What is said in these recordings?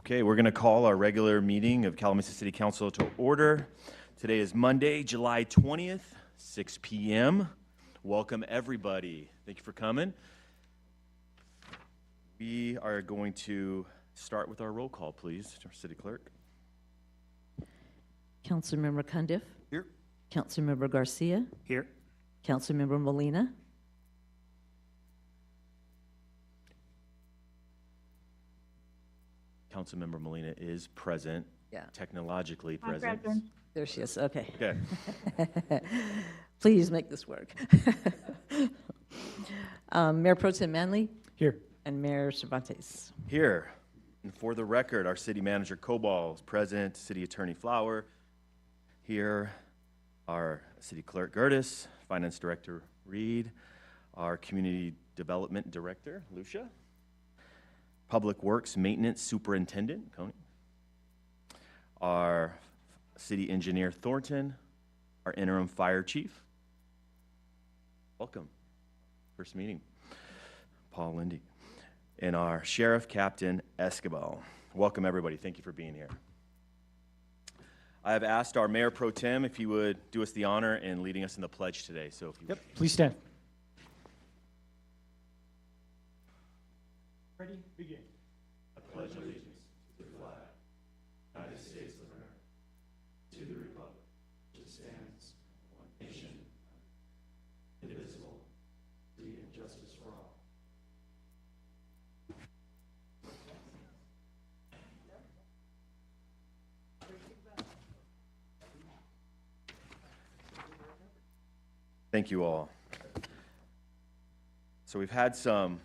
Okay, we're going to call our regular meeting of Calimesa City Council to order. Today is Monday, July 20th, 6 p.m. Welcome, everybody. Thank you for coming. We are going to start with our roll call, please. Our City Clerk. Councilmember Cundiff. Here. Councilmember Garcia. Here. Councilmember Molina. Councilmember Molina is present. Yeah. Technologically present. There she is. Okay. Okay. Please make this work. Mayor Pro Tem Manley. Here. And Mayor Cervantes. Here. And for the record, our City Manager Cobal is present. City Attorney Flower here. Our City Clerk Gertis. Finance Director Reed. Our Community Development Director Lucia. Public Works Maintenance Superintendent, Coney. Our City Engineer Thornton. Our Interim Fire Chief. Welcome. First meeting. Paul Lindy. And our Sheriff Captain Escobar. Welcome, everybody. Thank you for being here. I have asked our Mayor Pro Tem if he would do us the honor in leading us in the pledge today. So if you Please stand. Ready? Begin. I pledge allegiance to the flag, United States of America, to the republic which stands one nation, indivisible, liberty and justice for all. Thank you all. So we've had some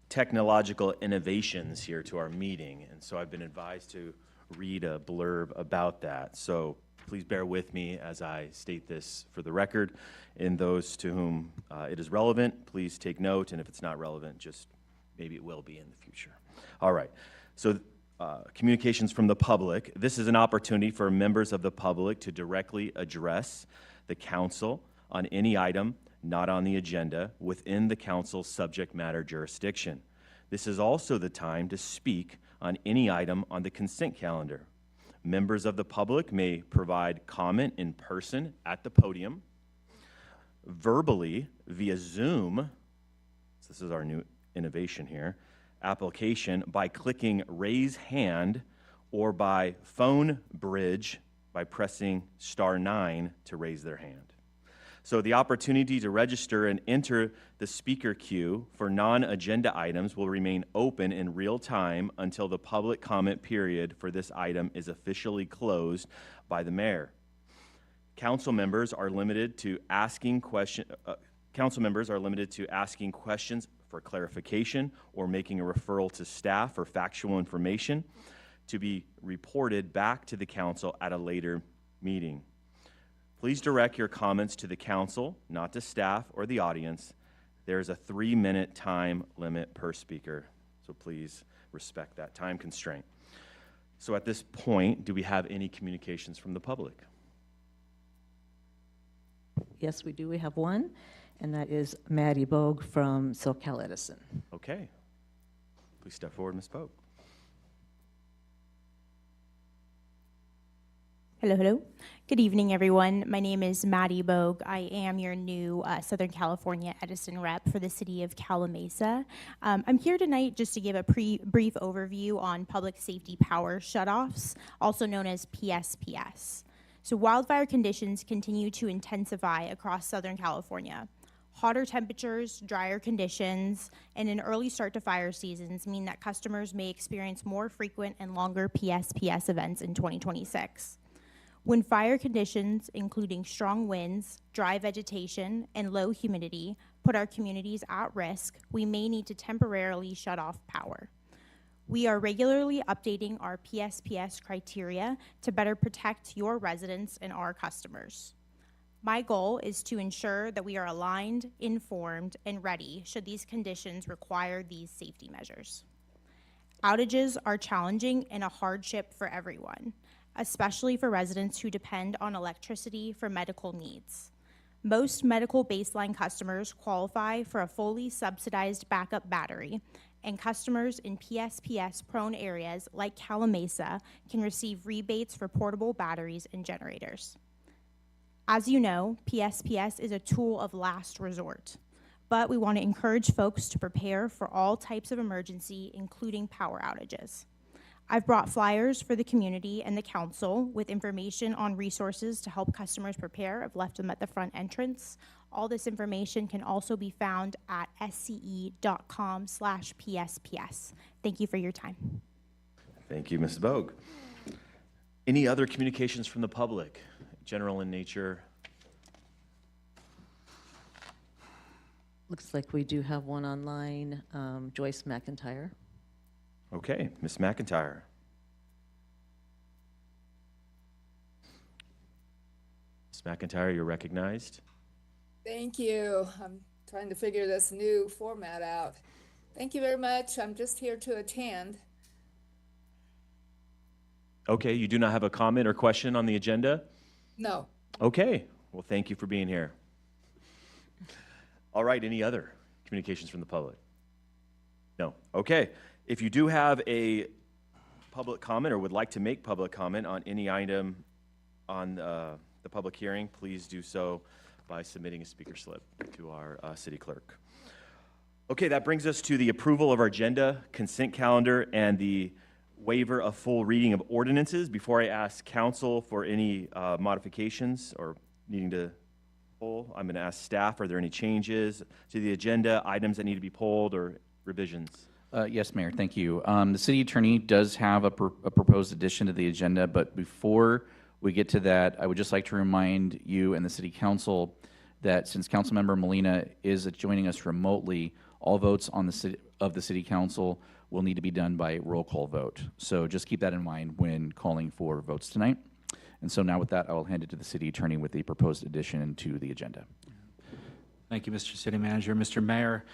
technological innovations here to our meeting, and so I've been advised to read a blurb about that. So please bear with me as I state this for the record, and those to whom it is relevant, please take note, and if it's not relevant, just maybe it will be in the future. All right, so communications from the public. This is an opportunity for members of the public to directly address the council on any item not on the agenda within the council's subject matter jurisdiction. This is also the time to speak on any item on the consent calendar. Members of the public may provide comment in person at the podium, verbally via Zoom, so this is our new innovation here, application by clicking raise hand, or by phone bridge by pressing *9 to raise their hand. So the opportunity to register and enter the speaker queue for non-agenda items will remain open in real time until the public comment period for this item is officially closed by the mayor. Council members are limited to asking questions for clarification or making a referral to staff for factual information to be reported back to the council at a later meeting. Please direct your comments to the council, not to staff or the audience. There is a 3-minute time limit per speaker, so please respect that time constraint. So at this point, do we have any communications from the public? Yes, we do. We have one, and that is Maddie Bogue from SoCal Edison. Okay. Please step forward, Ms. Pope. Hello, hello. Good evening, everyone. My name is Maddie Bogue. I am your new Southern California Edison rep for the city of Calimesa. I'm here tonight just to give a brief overview on public safety power shutoffs, also known as PSPS. So wildfire conditions continue to intensify across Southern California. Hotter temperatures, drier conditions, and an early start to fire seasons mean that customers may experience more frequent and longer PSPS events in 2026. When fire conditions, including strong winds, dry vegetation, and low humidity, put our communities at risk, we may need to temporarily shut off power. We are regularly updating our PSPS criteria to better protect your residents and our customers. My goal is to ensure that we are aligned, informed, and ready should these conditions require these safety measures. Outages are challenging and a hardship for everyone, especially for residents who depend on electricity for medical needs. Most medical baseline customers qualify for a fully subsidized backup battery, and customers in PSPS-prone areas like Calimesa can receive rebates for portable batteries and generators. As you know, PSPS is a tool of last resort, but we want to encourage folks to prepare for all types of emergency, including power outages. I've brought flyers for the community and the council with information on resources to help customers prepare. I've left them at the front entrance. All this information can also be found at sce.com/PSPS. Thank you for your time. Thank you, Ms. Bogue. Any other communications from the public, general in nature? Looks like we do have one online, Joyce McIntyre. Okay, Ms. McIntyre. Ms. McIntyre, you're recognized. Thank you. I'm trying to figure this new format out. Thank you very much. I'm just here to attend. Okay, you do not have a comment or question on the agenda? No. Okay, well, thank you for being here. All right, any other communications from the public? No, okay. If you do have a public comment or would like to make public comment on any item on the public hearing, please do so by submitting a speaker slip to our city clerk. Okay, that brings us to the approval of our agenda, consent calendar, and the waiver of full reading of ordinances. Before I ask council for any modifications or needing to pull, I'm going to ask staff, are there any changes to the agenda, items that need to be pulled, or revisions? Yes, Mayor, thank you. The city attorney does have a proposed addition to the agenda, but before we get to that, I would just like to remind you and the city council that since Councilmember Molina is joining us remotely, all votes on the city council will need to be done by roll call vote. So just keep that in mind when calling for votes tonight. And so now with that, I will hand it to the city attorney with the proposed addition to the agenda. Thank you, Mr. City Manager. Mr. Mayor,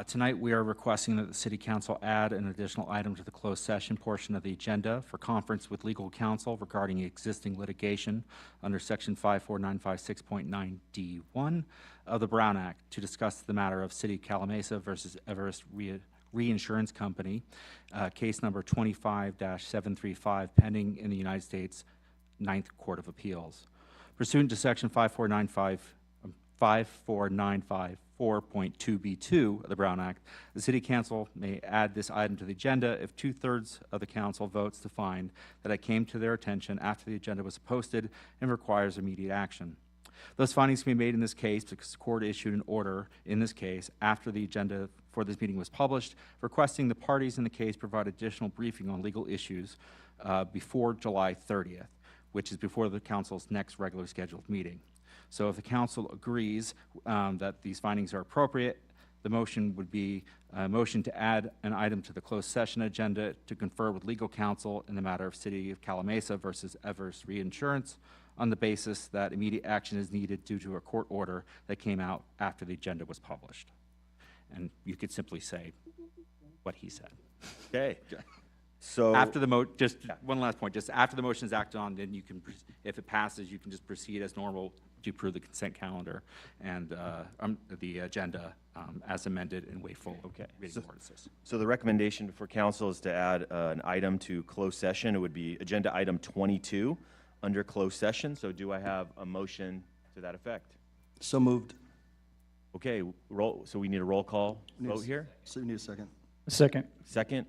tonight we are requesting that the City Council add an additional item to the closed session portion of the agenda for conference with legal counsel regarding existing litigation under Section 54956.9D1 of the Brown Act to discuss the matter of City Calimesa versus Everest Reinsurance Company, case number 25-735, pending in the United States Ninth Court of Appeals. Pursuant to Section 54954.2B2 of the Brown Act, the City Council may add this item to the agenda if 2/3 of the council votes to find that it came to their attention after the agenda was posted and requires immediate action. Those findings can be made in this case because the court issued an order in this case after the agenda for this meeting was published, requesting the parties in the case provide additional briefing on legal issues before July 30th, which is before the council's next regular scheduled meeting. So if the council agrees that these findings are appropriate, the motion would be a motion to add an item to the closed session agenda to confer with legal counsel in the matter of City of Calimesa versus Everest Reinsurance on the basis that immediate action is needed due to a court order that came out after the agenda was published. And you could simply say what he said. Okay. So After the just one last point, just after the motion is acted on, then you can, if it passes, you can just proceed as normal to approve the consent calendar and the agenda as amended and waive full reading of ordinances. So the recommendation for council is to add an item to closed session. It would be agenda item 22 under closed session. So do I have a motion to that effect? So moved. Okay, so we need a roll call vote here? So you need a second. Second. Second,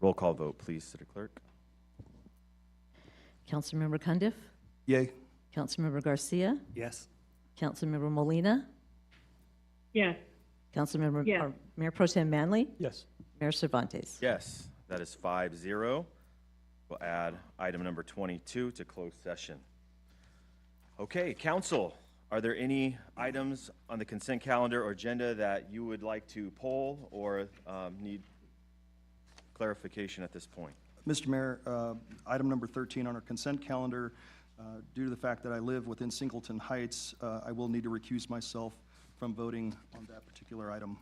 roll call vote, please, City Clerk. Councilmember Cundiff, Yay. Councilmember Garcia, Yes. Councilmember Molina, Yes. Councilmember, Yes. or Mayor Pro Tem Manley, Yes. Mayor Cervantes. Yes, that is 5-0. We'll add item number 22 to closed session. Okay, council, are there any items on the consent calendar or agenda that you would like to poll or need clarification at this point? Mr. Mayor, item number 13 on our consent calendar, due to the fact that I live within Singleton Heights, I will need to recuse myself from voting on that particular item.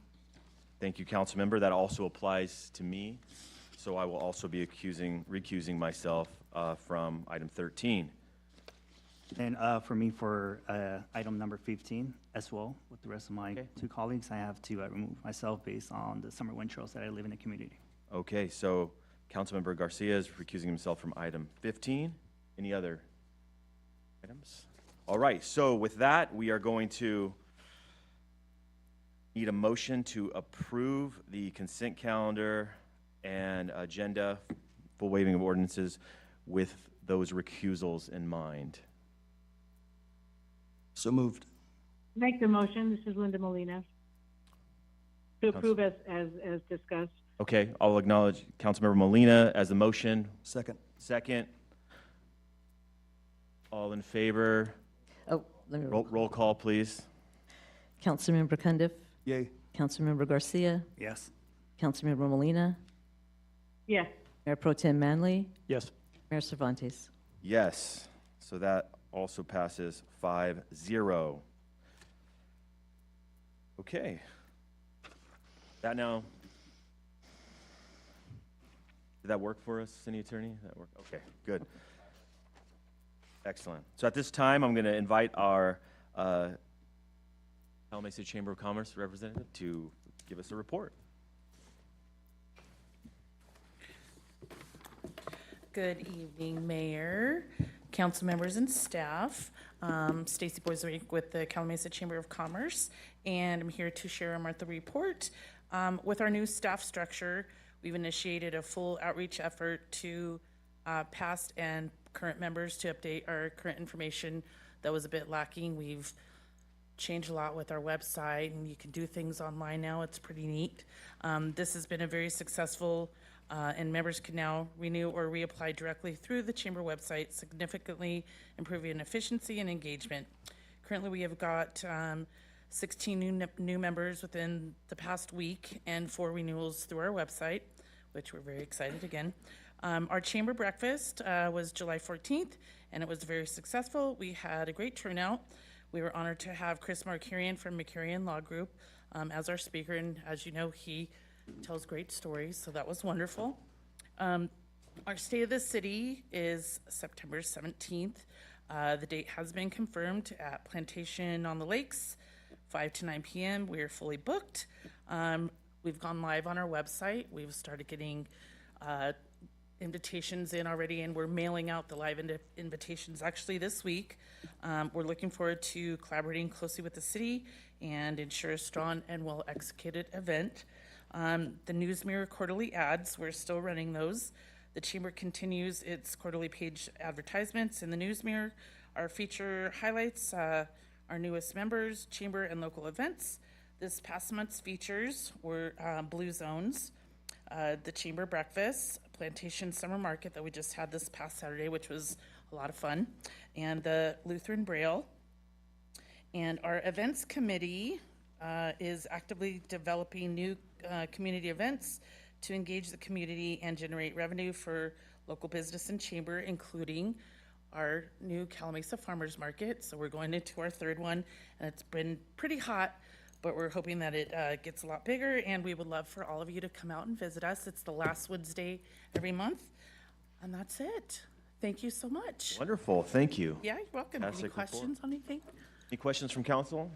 Thank you, council member. That also applies to me. So I will also be recusing myself from item 13. And for me, for item number 15 as well, with the rest of my two colleagues, I have to remove myself based on the summer wind trails that I live in the community. Okay, so Councilmember Garcia is recusing himself from item 15. Any other items? All right, so with that, we are going to need a motion to approve the consent calendar and agenda, full waiving of ordinances with those recusals in mind. So moved. Make the motion. This is Linda Molina. To approve as discussed. Okay, I'll acknowledge Councilmember Molina as the motion. Second. Second. All in favor? Oh, let me Roll call, please. Councilmember Cundiff, Yay. Councilmember Garcia, Yes. Councilmember Molina, Yes. Mayor Pro Tem Manley, Yes. Mayor Cervantes. Yes, so that also passes 5-0. Okay. That now, did that work for us, City Attorney? That work? Okay, good. Excellent. So at this time, I'm going to invite our Calimesa Chamber of Commerce representative to give us a report. Good evening, Mayor, council members, and staff. Stacy Boiserick with the Calimesa Chamber of Commerce, and I'm here to share a monthly report. With our new staff structure, we've initiated a full outreach effort to past and current members to update our current information that was a bit lacking. We've changed a lot with our website, and you can do things online now. It's pretty neat. This has been a very successful and members can now renew or reapply directly through the chamber website, significantly improving efficiency and engagement. Currently, we have got 16 new members within the past week and 4 renewals through our website, which we're very excited again. Our chamber breakfast was July 14th, and it was very successful. We had a great turnout. We were honored to have Chris Markarian from Markarian Law Group as our speaker, and as you know, he tells great stories, so that was wonderful. Our State of the City is September 17th. The date has been confirmed at Plantation on the Lakes, 5 to 9 p.m. We are fully booked. We've gone live on our website. We've started getting invitations in already, and we're mailing out the live invitations actually this week. We're looking forward to collaborating closely with the city and ensure a strong and well-executed event. The News Mirror quarterly ads, we're still running those. The Chamber continues its quarterly page advertisements in the News Mirror. Our feature highlights our newest members, Chamber, and local events. This past month's features were Blue Zones, the Chamber Breakfast, Plantation Summer Market that we just had this past Saturday, which was a lot of fun, and the Lutheran Braille. And our events committee is actively developing new community events to engage the community and generate revenue for local business and chamber, including our new Calimesa Farmers Market. So we're going into our 3rd one, and it's been pretty hot, but we're hoping that it gets a lot bigger, and we would love for all of you to come out and visit us. It's the last Wednesday every month, and that's it. Thank you so much. Wonderful, thank you. Yeah, you're welcome. Any Fantastic report. questions on anything? Any questions from council?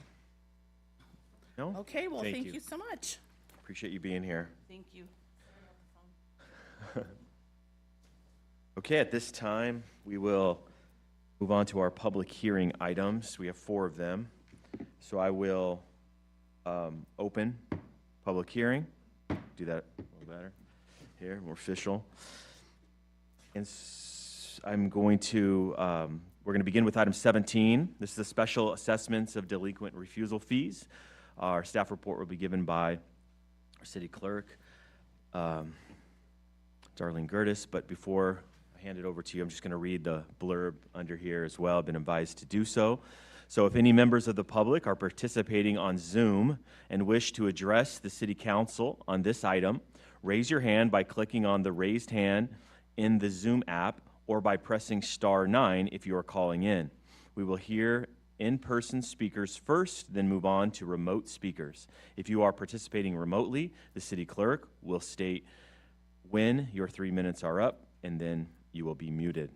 No? Okay, well, Thank thank you. you so much. Appreciate you being here. Thank you. Okay, at this time, we will move on to our public hearing items. We have 4 of them. So I will open public hearing. Do that a little better here, more official. And I'm going to, we're going to begin with item 17. This is the special assessments of delinquent refusal fees. Our staff report will be given by our city clerk, Darlene Gertis, but before I hand it over to you, I'm just going to read the blurb under here as well. I've been advised to do so. So if any members of the public are participating on Zoom and wish to address the City Council on this item, raise your hand by clicking on the raised hand in the Zoom app or by pressing *9 if you are calling in. We will hear in-person speakers first, then move on to remote speakers. If you are participating remotely, the city clerk will state when your 3 minutes are up, and then you will be muted.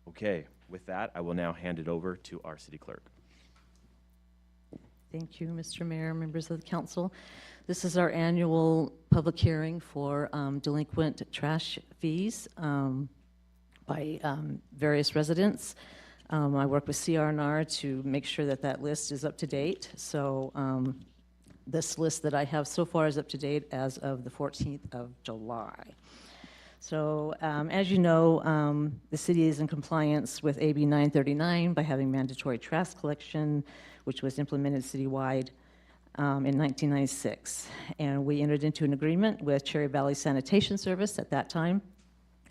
Okay, With that, I will now hand it over to our city clerk. Thank you, Mr. Mayor, members of the council. This is our annual public hearing for delinquent trash fees by various residents. I work with CR&R to make sure that that list is up to date. So this list that I have so far is up to date as of the 14th of July. So as you know, the city is in compliance with AB 939 by having mandatory trash collection, which was implemented citywide in 1996. And we entered into an agreement with Cherry Valley Sanitation Service at that time,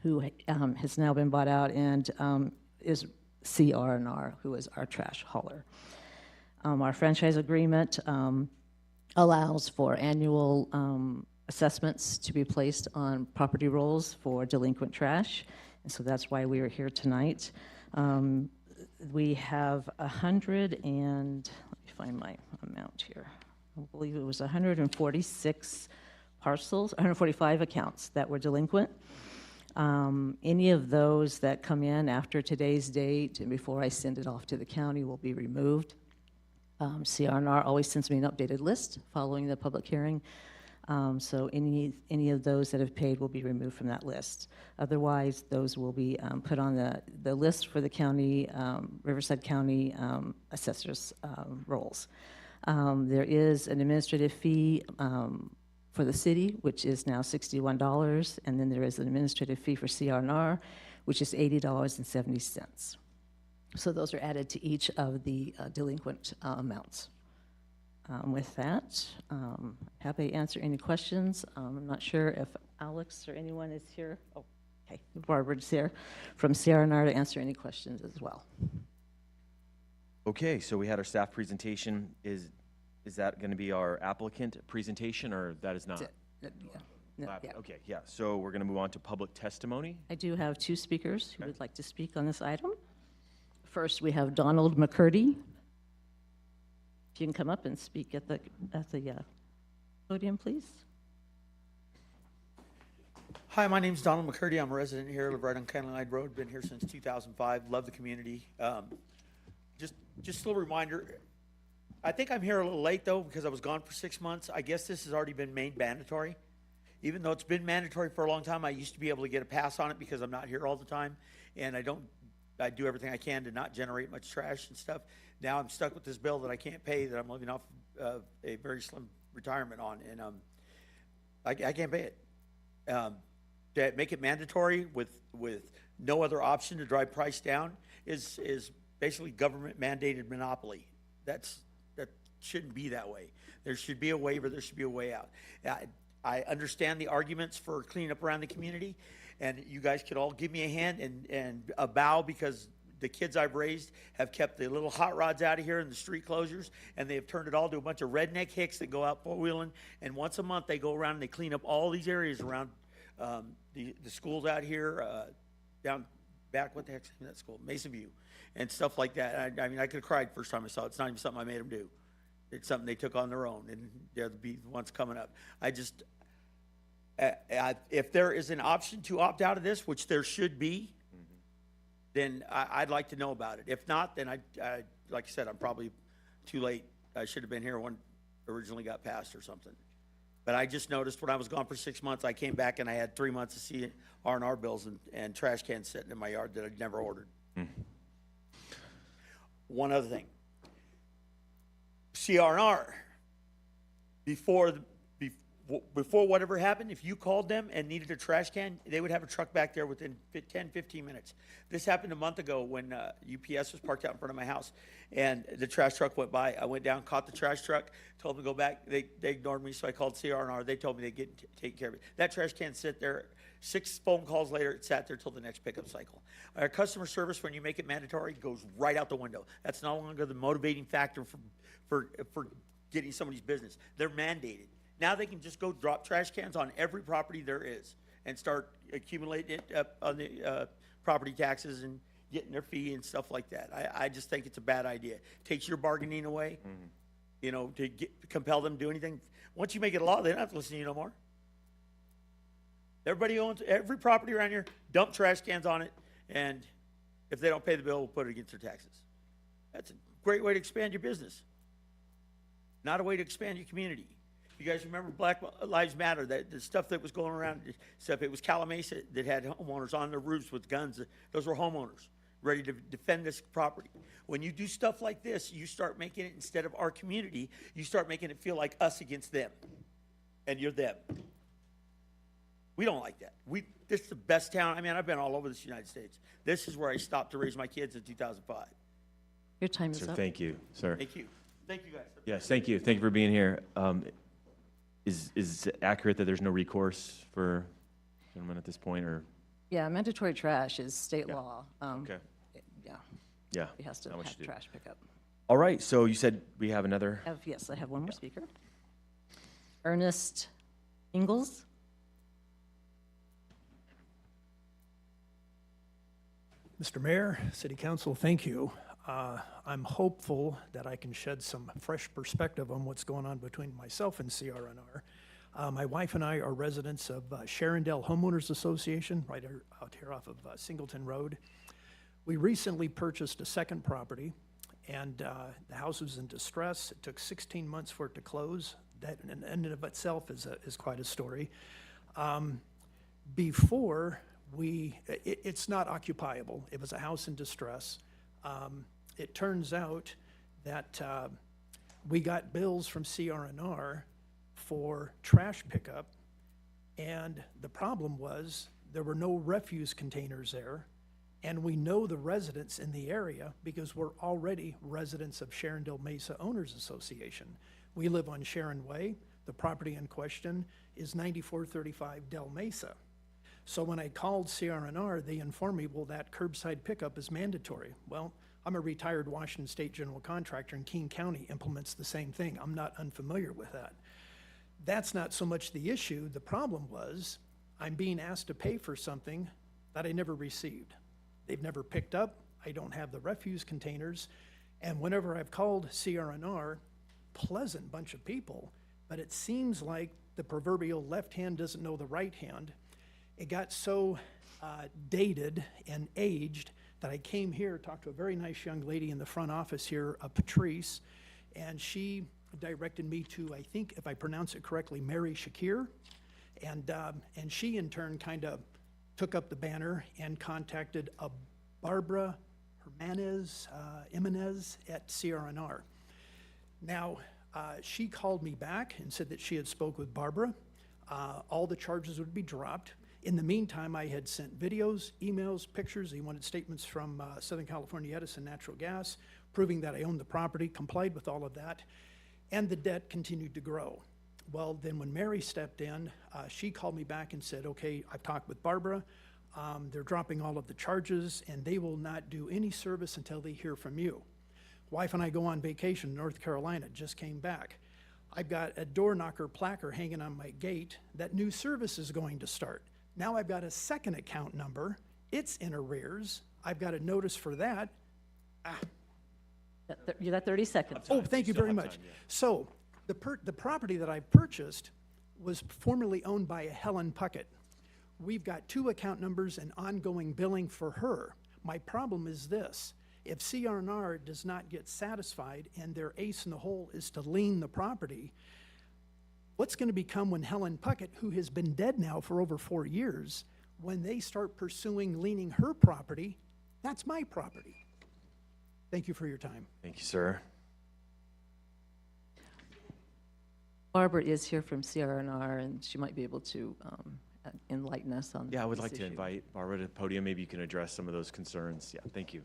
who has now been bought out and is CR&R, who is our trash hauler. Our franchise agreement allows for annual assessments to be placed on property rolls for delinquent trash, and so that's why we are here tonight. We have 100 and, let me find my amount here. I believe it was 146 parcels, 145 accounts that were delinquent. Any of those that come in after today's date and before I send it off to the county will be removed. CR&R always sends me an updated list following the public hearing. So any of those that have paid will be removed from that list. Otherwise, those will be put on the list for the county, Riverside County assessors rolls. There is an administrative fee for the city, which is now $61, and then there is an administrative fee for CR&R, which is $80.70. So those are added to each of the delinquent amounts. With that, happy to answer any questions. I'm not sure if Alex or anyone is here. Oh, okay, Barbara's here from CR&R to answer any questions as well. Okay, so we had our staff presentation. Is that going to be our applicant presentation, or that is not? Yeah. No, yeah. Okay, yeah. So we're going to move on to public testimony. I do have two speakers who would like to speak on this item. First, we have Donald McCurdy. If you can come up and speak at the podium, please. Hi, my name's Donald McCurdy. I'm a resident here. I live right on County Line Road. Been here since 2005. Love the community. Just a little reminder. I think I'm here a little late though because I was gone for 6 months. I guess this has already been made mandatory. Even though it's been mandatory for a long time, I used to be able to get a pass on it because I'm not here all the time, and I do everything I can to not generate much trash and stuff. Now I'm stuck with this bill that I can't pay, that I'm living off a very slim retirement on, and I can't pay it. To make it mandatory with no other option to drive price down is basically government mandated monopoly. That shouldn't be that way. There should be a waiver. There should be a way out. I understand the arguments for cleaning up around the community, and you guys could all give me a hand and a bow, because the kids I've raised have kept the little hot rods out of here and the street closures, and they have turned it all to a bunch of redneck hicks that go out four-wheeling, and once a month they go around and they clean up all these areas around the schools out here, down back, what the heck's that school? Mason View, and stuff like that. I mean, I could have cried first time I saw it. It's not even something I made them do. It's something they took on their own, and they'll be the ones coming up. If there is an option to opt out of this, which there should be, then I'd like to know about it. If not, then I like I said, I'm probably too late. I should have been here when it originally got passed or something. But I just noticed when I was gone for 6 months, I came back and I had 3 months of R&R bills and trash cans sitting in my yard that I'd never ordered. One other thing. CR&R, before whatever happened, if you called them and needed a trash can, they would have a truck back there within 10, 15 minutes. This happened a month ago when UPS was parked out in front of my house, and the trash truck went by. I went down, caught the trash truck, told them to go back. They ignored me, so I called CR&R. They told me they'd take care of it. That trash can sit there. 6 phone calls later, it sat there till the next pickup cycle. Our customer service, when you make it mandatory, goes right out the window. That's no longer the motivating factor for getting somebody's business. They're mandated. Now they can just go drop trash cans on every property there is and start accumulating it up on the property taxes and getting their fee and stuff like that. I just think it's a bad idea. Takes your bargaining away, you know, to compel them to do anything. Once you make it a law, they don't have to listen to you no more. Everybody owns every property around here, dump trash cans on it, and If they don't pay the bill, we'll put it against their taxes. That's a great way to expand your business. Not a way to expand your community. You guys remember Black Lives Matter, that the stuff that was going around, stuff, it was Calimesa that had homeowners on their roofs with guns. Those were homeowners ready to defend this property. When you do stuff like this, you start making it, instead of our community, you start making it feel like us against them. And you're them. We don't like that. This is the best town. I mean, I've been all over this United States. This is where I stopped to raise my kids in 2005. Your time is Sir, up. thank you, sir. Thank you. Thank you, guys. Yes, thank you. Thank you for being here. Is it accurate that there's no recourse for gentlemen at this point, or? Yeah, mandatory trash is state Yeah. law. Okay. Yeah, Yeah. he has to not much have do. trash pickup. All right, so you said we have another, Yes, I have one more speaker. Ernest Ingalls. Mr. Mayor, City Council, thank you. I'm hopeful that I can shed some fresh perspective on what's going on between myself and CRNR. My wife and I are residents of Sharondale Homeowners Association, right out here off of Singleton Road. We recently purchased a second property, and the house was in distress. It took 16 months for it to close. That in and of itself is quite a story. Before it's not occupiable. It was a house in distress. It turns out that we got bills from CRNR for trash pickup, and the problem was there were no refuse containers there, and we know the residents in the area because we're already residents of Sharondale Mesa Owners Association. We live on Sharon Way. The property in question is 9435 Del Mesa. So when I called CRNR, they informed me, well, that curbside pickup is mandatory. Well, I'm a retired Washington State general contractor, and King County implements the same thing. I'm not unfamiliar with that. That's not so much the issue. The problem was I'm being asked to pay for something that I never received. They've never picked up. I don't have the refuse containers. And whenever I've called CRNR, pleasant bunch of people, but it seems like the proverbial left hand doesn't know the right hand. It got so dated and aged that I came here, talked to a very nice young lady in the front office here, Patrice, and she directed me to, I think, if I pronounce it correctly, Mary Shakir, and she in turn kind of took up the banner and contacted a Barbara Jimenez at CRNR. Now, she called me back and said that she had spoke with Barbara. All the charges would be dropped. In the meantime, I had sent videos, emails, pictures. He wanted statements from Southern California Edison Natural Gas, proving that I owned the property, complied with all of that, and the debt continued to grow. Well, then when Mary stepped in, she called me back and said, okay, I've talked with Barbara. They're dropping all of the charges, and they will not do any service until they hear from you. Wife and I go on vacation in North Carolina, just came back. I've got a door knocker placard hanging on my gate that new service is going to start. Now I've got a second account number. It's in arrears. I've got a notice for that. You got 30 seconds. Oh, thank you very much. So the property that I purchased was formerly owned by a Helen Puckett. We've got 2 account numbers and ongoing billing for her. My problem is this. If CRNR does not get satisfied and their ace in the hole is to lien the property, what's going to become when Helen Puckett, who has been dead now for over 4 years, when they start pursuing liening her property, that's my property. Thank you for your time. thank you, sir. Barbara is here from CRNR, and she might be able to enlighten us on Yeah, I would this like to issue. invite Barbara to the podium. Maybe you can address some of those concerns. Yeah, thank you.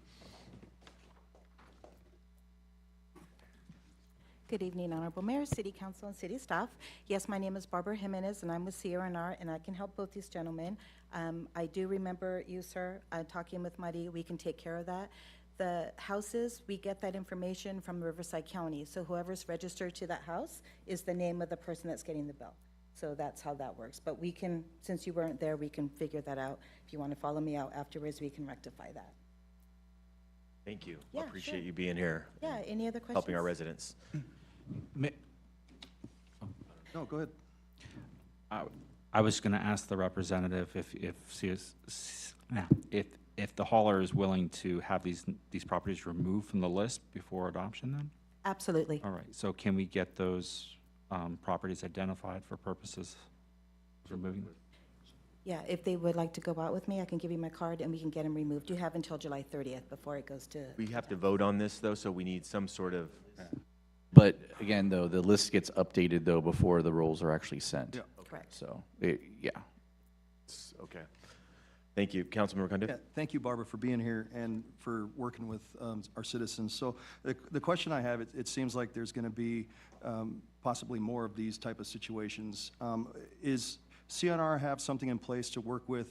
Good evening, Honorable Mayor, City Council, and City staff. Yes, my name is Barbara Jimenez, and I'm with CRNR, and I can help both these gentlemen. I do remember you, sir, talking with Muddy. We can take care of that. The houses, we get that information from Riverside County, so whoever's registered to that house is the name of the person that's getting the bill. So that's how that works. But we can, since you weren't there, we can figure that out. If you want to follow me out afterwards, we can rectify that. Thank you. Yeah, Appreciate sure. you being here. Yeah, any other questions? Helping our residents. No, go ahead. I was going to ask the representative if if the hauler is willing to have these properties removed from the list before adoption then? Absolutely. All right, so can we get those properties identified for purposes of removing? Yeah, if they would like to go out with me, I can give you my card and we can get them removed. You have until July 30th before it goes to. We have to vote on this, though, so we need some sort of, But again, though, the list gets updated, though, before the rolls are actually sent. Yeah. Correct. So, yeah. okay. Thank you. Councilmember Cundiff? Yeah, thank you, Barbara, for being here and for working with our citizens. So the question I have, it seems like there's going to be possibly more of these type of situations. Is CNR have something in place to work with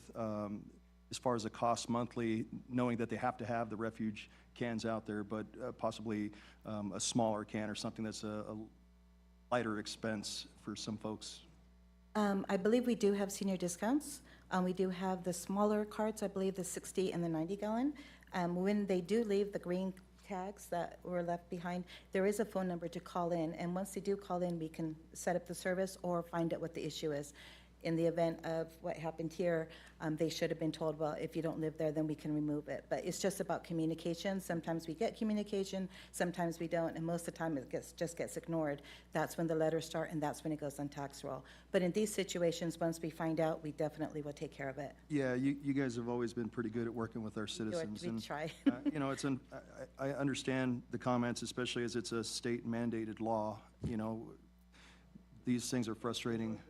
as far as the cost monthly, knowing that they have to have the refuge cans out there, but possibly a smaller can or something that's a lighter expense for some folks? I believe we do have senior discounts. We do have the smaller carts, I believe the 60 and the 90 gallon. When they do leave the green tags that were left behind, there is a phone number to call in. And once they do call in, we can set up the service or find out what the issue is. In the event of what happened here, they should have been told, well, if you don't live there, then we can remove it. But it's just about communication. Sometimes we get communication, sometimes we don't, and most of the time it just gets ignored. That's when the letters start, and that's when it goes on tax roll. But in these situations, once we find out, we definitely will take care of it. Yeah, you guys have always been pretty good at working with our citizens. We and, try. You know, I understand the comments, especially as it's a state mandated law. You know, these things are frustrating,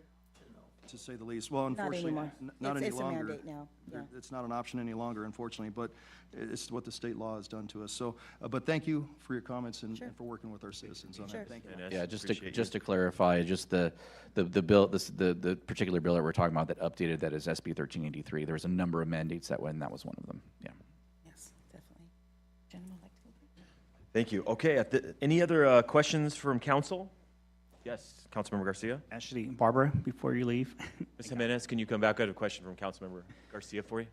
to say the least. Well, unfortunately, not any longer. It's a mandate now, yeah. It's not an option any longer, unfortunately, but it's what the state law has done to us. So, but thank you for your comments and for working with our citizens on that. Thank you. Yeah, just to clarify, just the bill, the particular bill that we're talking about that updated that is SB 1383. There's a number of mandates that went, and that was one of them. Yeah. Yes, definitely. Jen would like to. Thank you. Okay, any other questions from council? Yes, Councilmember Garcia? Actually, Barbara, before you leave. Ms. Jimenez, can you come back? I have a question from Councilmember Garcia for you.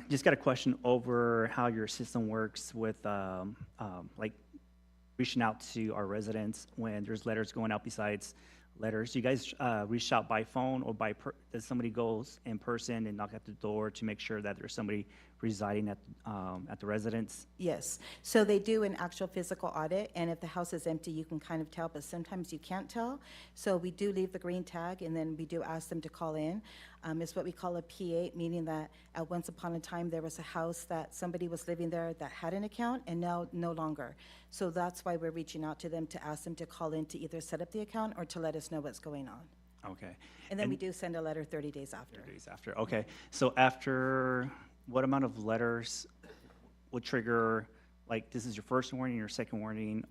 Just got a question over how your system works with like reaching out to our residents when there's letters going out besides letters. Do you guys reach out by phone or does somebody goes in person and knock at the door to make sure that there's somebody residing at the residence? Yes, so they do an actual physical audit, and if the house is empty, you can kind of tell, but sometimes you can't tell. So we do leave the green tag, and then we do ask them to call in. It's what we call a P8, meaning that at once upon a time, there was a house that somebody was living there that had an account, and now no longer. So that's why we're reaching out to them to ask them to call in to either set up the account or to let us know what's going on. Okay. And then we do send a letter 30 days after. 30 days after, okay. So after, what amount of letters would trigger, like this is your first warning, your second warning?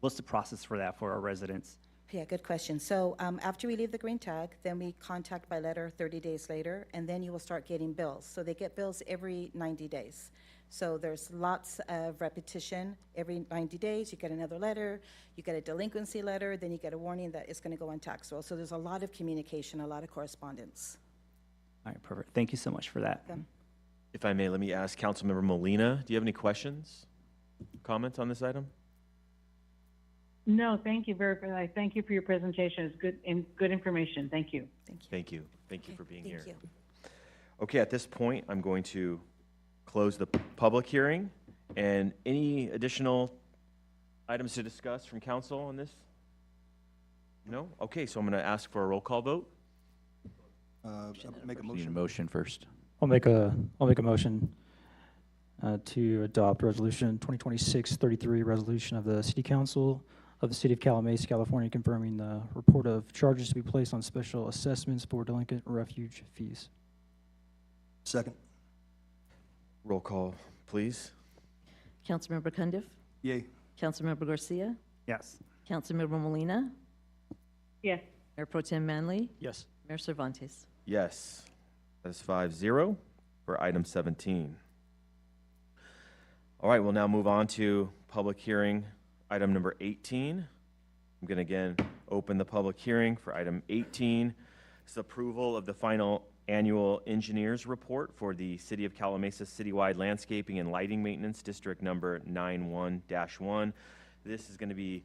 What's the process for that for our residents? Yeah, good question. So after we leave the green tag, then we contact by letter 30 days later, and then you will start getting bills. So they get bills every 90 days. So there's lots of repetition. Every 90 days, you get another letter, you get a delinquency letter, then you get a warning that it's going to go on tax roll. So there's a lot of communication, a lot of correspondence. All right, perfect. Thank you so much for that. If I may, let me ask Councilmember Molina, do you have any questions, comments on this item? No, thank you I thank you for your presentation. It's good information. Thank you. Thank you. Thank you for being here. Thank you. Okay, at this point, I'm going to close the public hearing. And any additional items to discuss from council on this? No? Okay, so I'm going to ask for a roll call vote. Make a Need a motion. motion first. I'll make a motion to adopt Resolution 2026-33, resolution of the City Council of the City of Calimesa, California, confirming the report of charges to be placed on special assessments for delinquent refuge fees. Second. Roll call, please. Councilmember Cundiff? Yay. Councilmember Garcia? Yes. Councilmember Molina? Yes. Mayor Pro Tem Manley? Yes. Mayor Cervantes? Yes. That's 5-0 for item 17. All right, we'll now move on to public hearing, item number 18. I'm going to again open the public hearing for item 18. It's approval of the final annual engineers report for the City of Calimesa Citywide Landscaping and Lighting Maintenance District number 91-1. This is going to be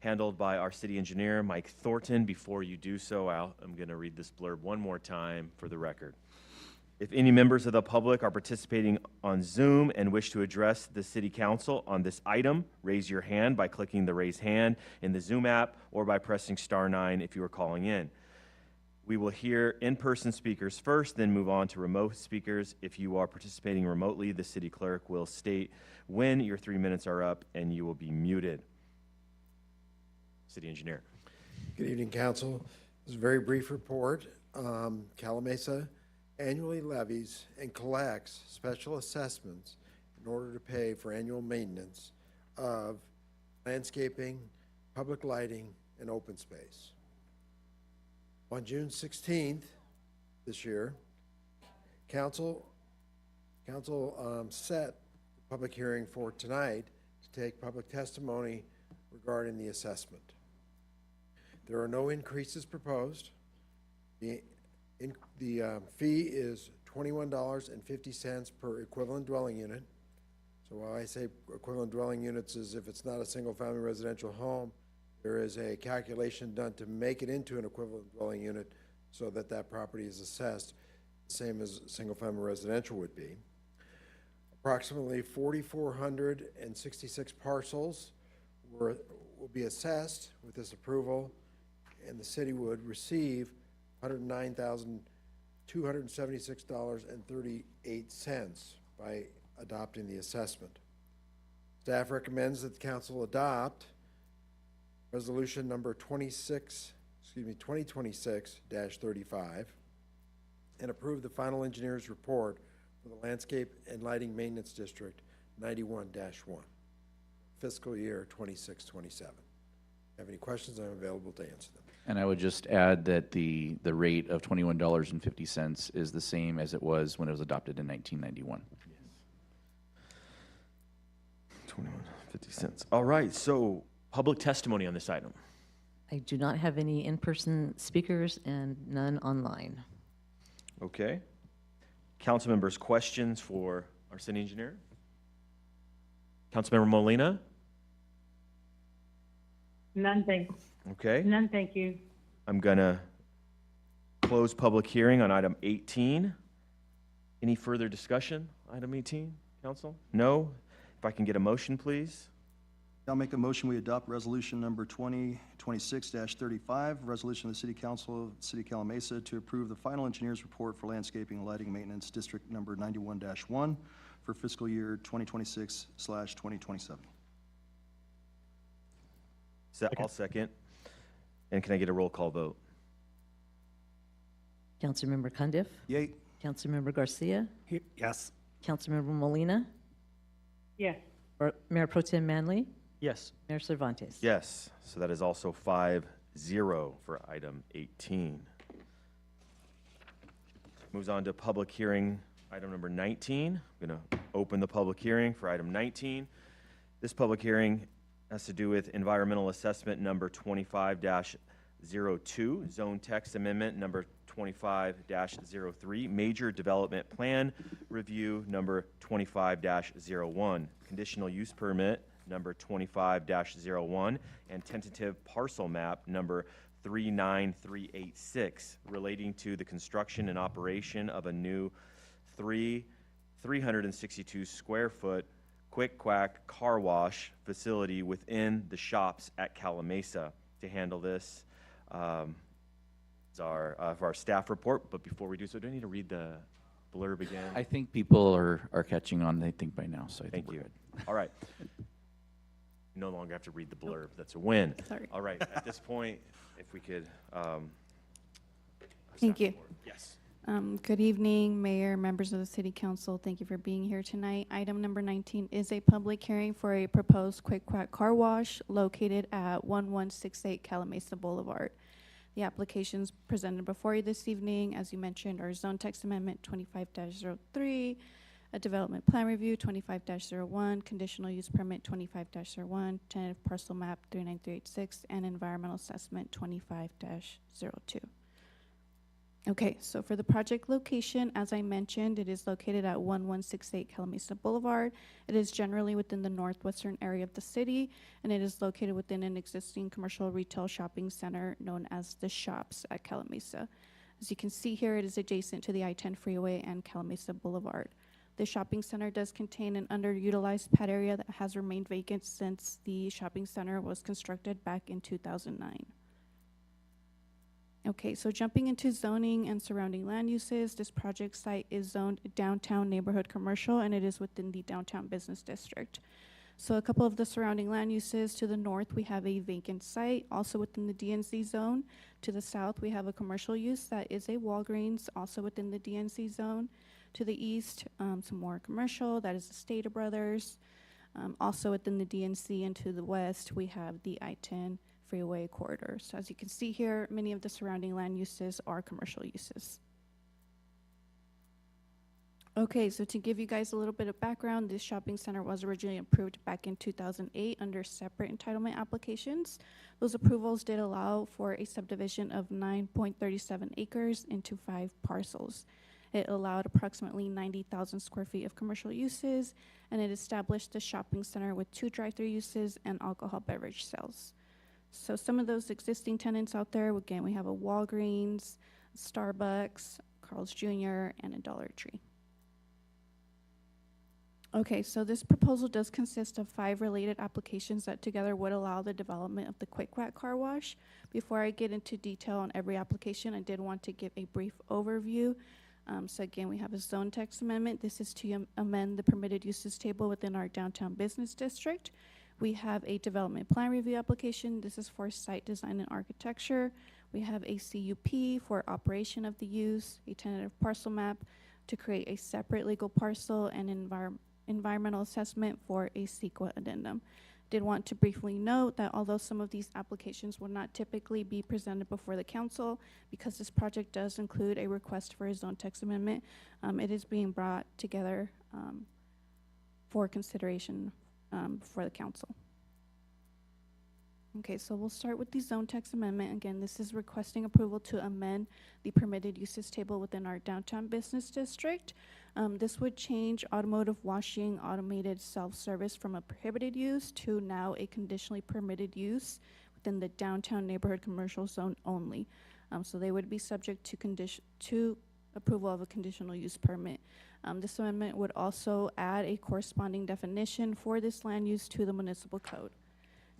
handled by our city engineer, Mike Thornton. Before you do so, I'm going to read this blurb one more time for the record. If any members of the public are participating on Zoom and wish to address the City Council on this item, raise your hand by clicking the raise hand in the Zoom app or by pressing *9 if you are calling in. We will hear in-person speakers first, then move on to remote speakers. If you are participating remotely, the city clerk will state when your 3 minutes are up and you will be muted. City Engineer. Good evening, Council. This is a very brief report. Calimesa annually levies and collects special assessments in order to pay for annual maintenance of landscaping, public lighting, and open space. On June 16th this year, Council set the public hearing for tonight to take public testimony regarding the assessment. There are no increases proposed. The fee is $21.50 per equivalent dwelling unit. So while I say equivalent dwelling units is if it's not a single-family residential home, there is a calculation done to make it into an equivalent dwelling unit so that that property is assessed the same as single-family residential would be. Approximately 4,466 parcels will be assessed with this approval, and the city would receive $109,276.38 by adopting the assessment. Staff recommends that the council adopt resolution number 2026-35 and approve the final engineer's report for the Landscape and Lighting Maintenance District 91-1, fiscal year 26-27. Have any questions? I'm available to answer them. And I would just add that the rate of $21.50 is the same as it was when it was adopted in 1991. $21.50. All right, so public testimony on this item. I do not have any in-person speakers and none online. Okay. Council members, questions for our city engineer? Councilmember Molina? None, thanks. Okay. None, thank you. I'm gonna close public hearing on item 18. Any further discussion? Item 18, council? No? If I can get a motion, please. I'll make a motion we adopt resolution number 2026-35, resolution of the City Council of the City of Calimesa to approve the final engineer's report for landscaping and lighting maintenance district number 91-1 for fiscal year 2026/2027. I'll second. And can I get a roll call vote? Councilmember Cundiff? Yay. Councilmember Garcia? Yes. Councilmember Molina? Yes. Or Mayor Pro Tem Manley? Yes. Mayor Cervantes? Yes, so that is also 5-0 for item 18. Moves on to public hearing, item number 19. I'm going to open the public hearing for item 19. This public hearing has to do with environmental assessment number 25-02, zone text amendment number 25-03, major development plan review number 25-01, conditional use permit number 25-01, and tentative parcel map number 39386 relating to the construction and operation of a new 362 square foot Quick Quack car wash facility within the shops at Calimesa. To handle this is our staff report, but before we do so, do I need to read the blurb again? I think people are catching on, they think by now, so I think Thank you. we're good. All right. You no longer have to read the blurb. That's a win. Sorry. All right, at this point, if we could. Thank you. Report. Yes. Good evening, Mayor, members of the City Council. Thank you for being here tonight. Item number 19 is a public hearing for a proposed Quick Quack car wash located at 1168 Calimesa Boulevard. The applications presented before you this evening, as you mentioned, are Zone Text Amendment 25-03, a Development Plan Review 25-01, Conditional Use Permit 25-01, Tentative Parcel Map 39386, and Environmental Assessment 25-02. Okay, so for the project location, as I mentioned, it is located at 1168 Calimesa Boulevard. It is generally within the northwestern area of the city, and it is located within an existing commercial retail shopping center known as The Shops at Calimesa. As you can see here, it is adjacent to the I-10 freeway and Calimesa Boulevard. The shopping center does contain an underutilized pad area that has remained vacant since the shopping center was constructed back in 2009. Okay, so jumping into zoning and surrounding land uses, this project site is zoned downtown neighborhood commercial, and it is within the downtown business district. So a couple of the surrounding land uses: to the north, we have a vacant site, also within the DNC zone. To the south, we have a commercial use that is a Walgreens, also within the DNC zone. To the east, some more commercial, that is the Stater Brothers, also within the DNC. And to the west, we have the I-10 freeway corridor. So as you can see here, many of the surrounding land uses are commercial uses. Okay, so to give you guys a little bit of background, this shopping center was originally approved back in 2008 under separate entitlement applications. Those approvals did allow for a subdivision of 9.37 acres into 5 parcels. It allowed approximately 90,000 square feet of commercial uses, and it established the shopping center with 2 drive-through uses and alcohol beverage sales. So some of those existing tenants out there, again, we have a Walgreens, Starbucks, Carl's Jr., and a Dollar Tree. Okay, so this proposal does consist of 5 related applications that together would allow the development of the Quick Quack Car Wash. Before I get into detail on every application, I did want to give a brief overview. So again, we have a zone text amendment. This is to amend the permitted uses table within our downtown business district. We have a development plan review application. This is for site design and architecture. We have a CUP for operation of the use, a tentative parcel map to create a separate legal parcel, and environmental assessment for a CEQA addendum. Did want to briefly note that although some of these applications will not typically be presented before the council, because this project does include a request for a zone text amendment, it is being brought together for consideration for the council. Okay, so we'll start with the zone text amendment. Again, this is requesting approval to amend the permitted uses table within our downtown business district. This would change automotive washing automated self-service from a prohibited use to now a conditionally permitted use within the downtown neighborhood commercial zone only. So they would be subject to approval of a conditional use permit. This amendment would also add a corresponding definition for this land use to the municipal code.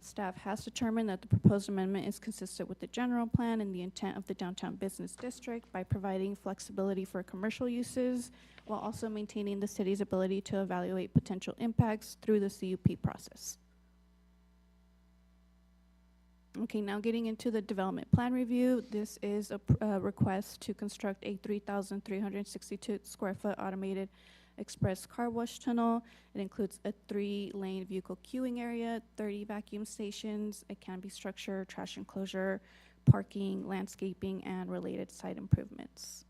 Staff has determined that the proposed amendment is consistent with the general plan and the intent of the downtown business district by providing flexibility for commercial uses while also maintaining the city's ability to evaluate potential impacts through the CUP process. Okay, now getting into the development plan review. This is a request to construct a 3,362 square foot automated express car wash tunnel. It includes a 3-lane vehicle queuing area, 30 vacuum stations, a canopy structure, trash enclosure, parking, landscaping, and related site improvements.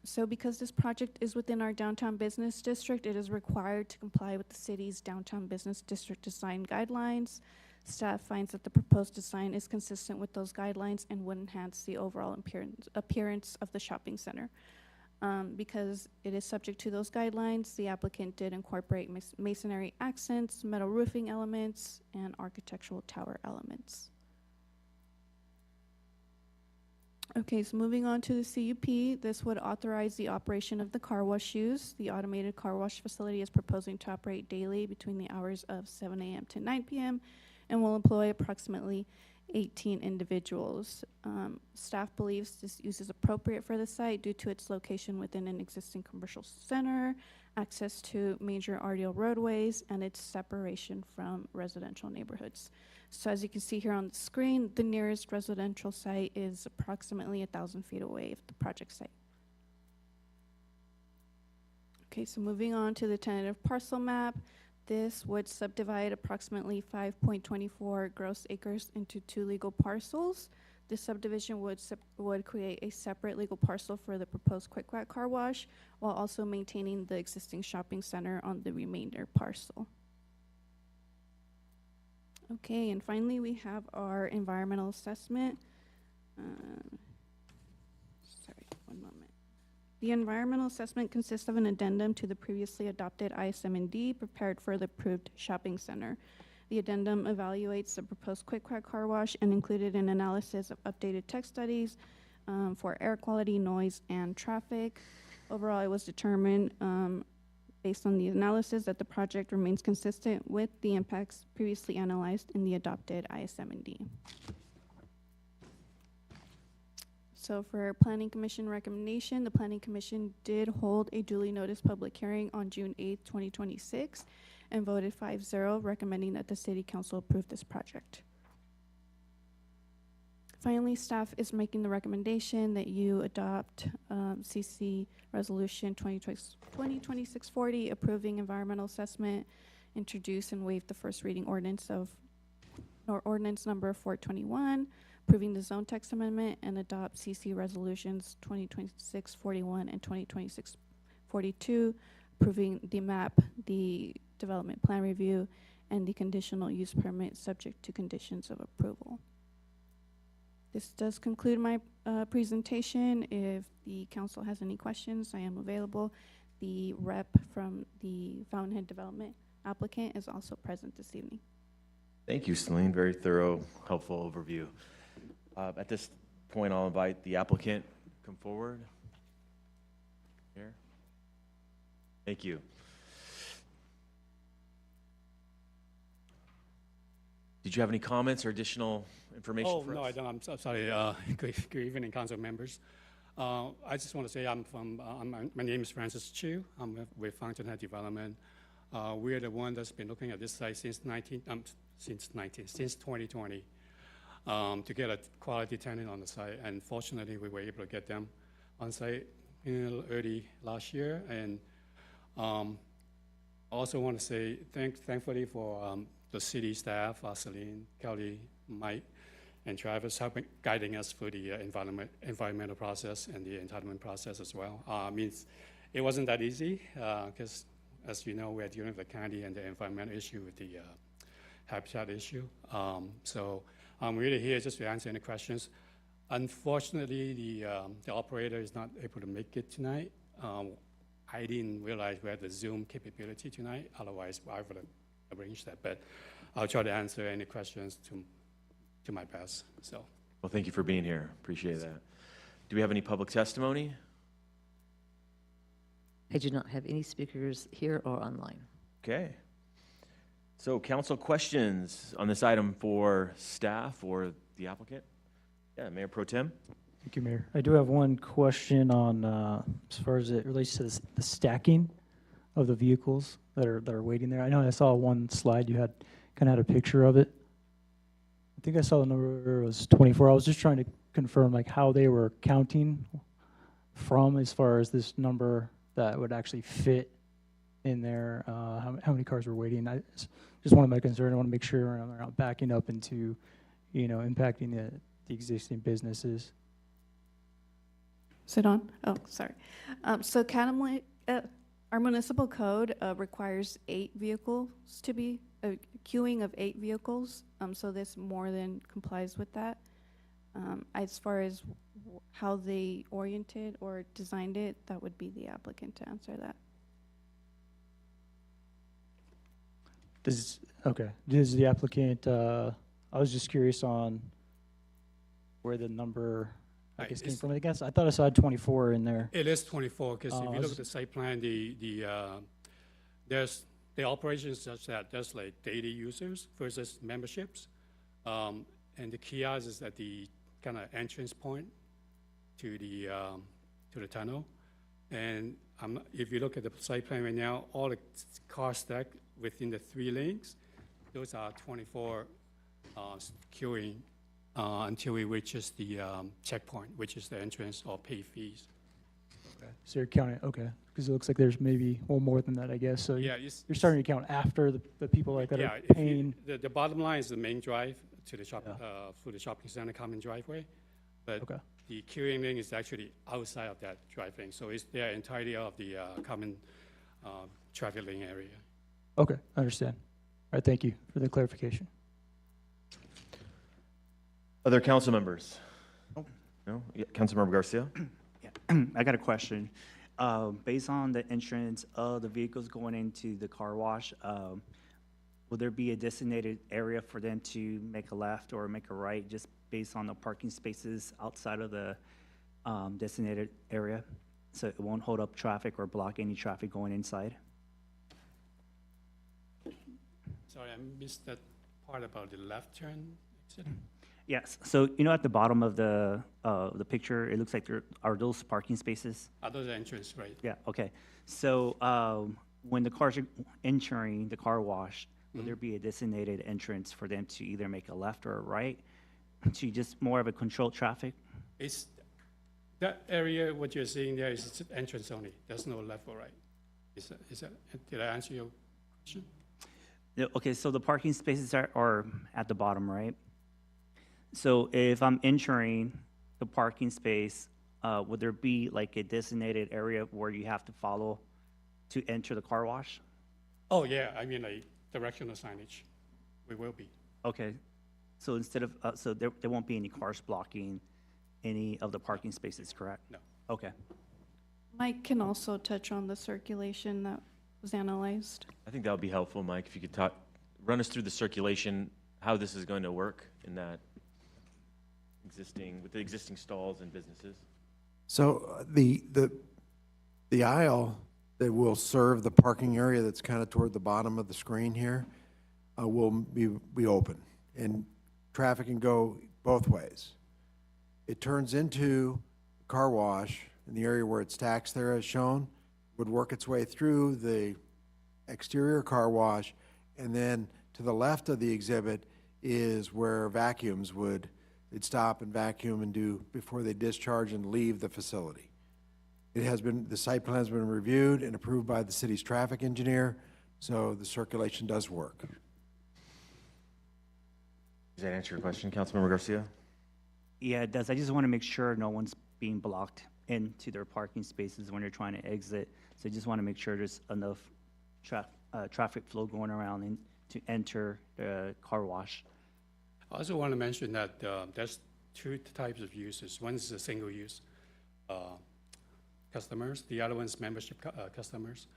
So because this project is within our downtown business district, it is required to comply with the city's downtown business district design guidelines. Staff finds that the proposed design is consistent with those guidelines and would enhance the overall appearance of the shopping center. Because it is subject to those guidelines, the applicant did incorporate masonry accents, metal roofing elements, and architectural tower elements. Okay, so moving on to the CUP, this would authorize the operation of the car wash use. The automated car wash facility is proposing to operate daily between the hours of 7 a.m. to 9 p.m. and will employ approximately 18 individuals. Staff believes this use is appropriate for the site due to its location within an existing commercial center, access to major arterial roadways, and its separation from residential neighborhoods. So as you can see here on the screen, the nearest residential site is approximately 1,000 feet away of the project site. Okay, so moving on to the tentative parcel map. This would subdivide approximately 5.24 gross acres into 2 legal parcels. This subdivision would create a separate legal parcel for the proposed Quick Quack Car Wash while also maintaining the existing shopping center on the remainder parcel. Okay, and finally we have our environmental assessment. Sorry, one moment. The environmental assessment consists of an addendum to the previously adopted ISM&D prepared for the approved shopping center. The addendum evaluates the proposed Quick Quack Car Wash and included an analysis of updated tech studies, for air quality, noise, and traffic. Overall, it was determined based on the analysis that the project remains consistent with the impacts previously analyzed in the adopted ISM&D. So for Planning Commission recommendation, the Planning Commission did hold a duly noticed public hearing on June 8th, 2026, and voted 5-0, recommending that the City Council approve this project. Finally, staff is making the recommendation that you adopt CC Resolution 2026-40, approving environmental assessment, introduce and waive the first reading ordinance ordinance number 421, approving the zone text amendment, and adopt CC Resolutions 2026-41 and 2026-42, approving the map, the development plan review, and the conditional use permit subject to conditions of approval. This does conclude my presentation. If the council has any questions, I am available. The rep from the Fountainhead Development applicant is also present this evening. Thank you, Celine. Very thorough, helpful overview. At this point, I'll invite the applicant to come forward. Here. Thank you. Did you have any comments or additional information for us? No, I don't. I'm so sorry. Good evening, council members. I just want to say my name is Francis Chiu. I'm with Fountainhead Development. We're the one that's been looking at this site since 2020 to get a quality tenant on the site. And fortunately, we were able to get them on site early last year. And also want to say thankfully for the city staff, Celine, Kelly, Mike, and Travis helping guiding us through the environmental process and the entitlement process as well. Means it wasn't that easy because, as you know, we're dealing with the county and the environmental issue with the habitat issue. So I'm really here just to answer any questions. Unfortunately, the operator is not able to make it tonight. I didn't realize we had the Zoom capability tonight. Otherwise, I would have arranged that. But I'll try to answer any questions to my best. So. Well, thank you for being here. Appreciate that. Do we have any public testimony? I do not have any speakers here or online. Okay. So council questions on this item for staff or the applicant? Yeah, Mayor Pro Tem. Thank you, Mayor. I do have one question on, as far as it relates to the stacking of the vehicles that are waiting there. I know I saw one slide you had had a picture of it. I think I saw the number was 24. I was just trying to confirm like how they were counting from as far as this number that would actually fit in there. How many cars were waiting? Just one of my concerns. I want to make sure they're not backing up into, impacting the existing businesses. Sit on? Oh, sorry. So our municipal code requires 8 vehicles to be a queuing of 8 vehicles. So this more than complies with that. As far as how they oriented or designed it, that would be the applicant to answer that. Does the applicant, I was just curious on where the number, I guess, came from. I thought I saw 24 in there. It is 24 because if you look at the site plan, there's the operations such that there's like daily users versus memberships, and the kiosk is at the kind of entrance point to the tunnel. And if you look at the site plan right now, all the cars stacked within the 3 lanes, those are 24 queuing until it reaches the checkpoint, which is the entrance or pay fees. Okay. So you're counting, okay, because it looks like there's maybe more than that, I guess. So yeah, you're starting to count after the people that are paying. The bottom line is the main drive to the shop, through the shopping center common driveway, but the queuing lane is actually outside of that drive lane, so it's there entirely of the common traffic lane area. Okay, I understand. All right, thank you for the clarification. Other council members? No? Yeah, Councilmember Garcia? Yeah, I got a question. Based on the entrance of the vehicles going into the car wash, will there be a designated area for them to make a left or make a right just based on the parking spaces outside of the designated area, so it won't hold up traffic or block any traffic going inside. Sorry, I missed that part about the left turn exit. Yes, so you know at the bottom of the picture, it looks like there are those parking spaces? Are those the entrance, right? Yeah, okay. So when the cars are entering the car wash, will there be a designated entrance for them to either make a left or a right, to just more of a controlled traffic? It's, that area, what you're seeing there is just entrance only. There's no left or right. Did I answer your question? Yeah, okay, so the parking spaces are at the bottom, right? So if I'm entering the parking space, would there be like a designated area where you have to follow to enter the car wash? Oh, yeah, I mean like directional signage. We will be. Okay, so instead of, so there won't be any cars blocking any of the parking spaces, correct? No. Okay. Mike can also touch on the circulation that was analyzed. I think that would be helpful, Mike, if you could run us through the circulation, how this is going to work in that with the existing stalls and businesses. So the aisle that will serve the parking area that's kind of toward the bottom of the screen here will be open, and traffic can go both ways. It turns into a car wash in the area where it's taxed there as shown, would work its way through the exterior car wash, and then to the left of the exhibit is where vacuums they'd stop and vacuum and do before they discharge and leave the facility. The site plan has been reviewed and approved by the city's traffic engineer, so the circulation does work. Does that answer your question, Councilmember Garcia? Yeah, it does. I just want to make sure no one's being blocked into their parking spaces when they're trying to exit. So I just want to make sure there's enough traffic flow going around to enter the car wash. I also want to mention that there's two types of users. One is a single use customers. The other one is membership customers.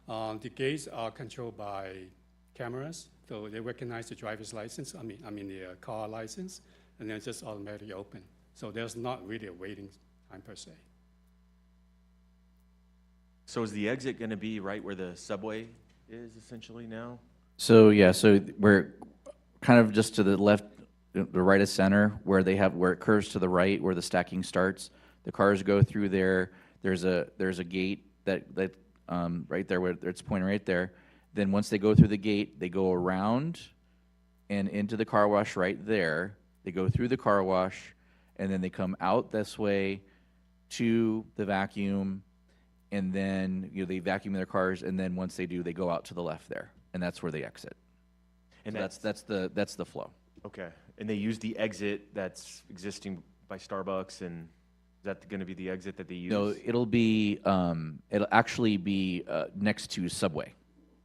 The gates are controlled by cameras, so they recognize the driver's license, I mean the car license, and then it's just automatically open. So there's not really a waiting time per se. So is the exit going to be right where the subway is essentially now? So yeah, so we're kind of just to the left, the right of center, where it curves to the right, where the stacking starts. The cars go through there. There's a gate that right there where it's pointing right there. Then once they go through the gate, they go around and into the car wash right there. They go through the car wash, and then they come out this way to the vacuum, and then they vacuum their cars, and then once they do, they go out to the left there, and that's where they exit. And so that's the flow. Okay, and they use the exit that's existing by Starbucks, and is that going to be the exit that they use? No, it'll actually be next to Subway.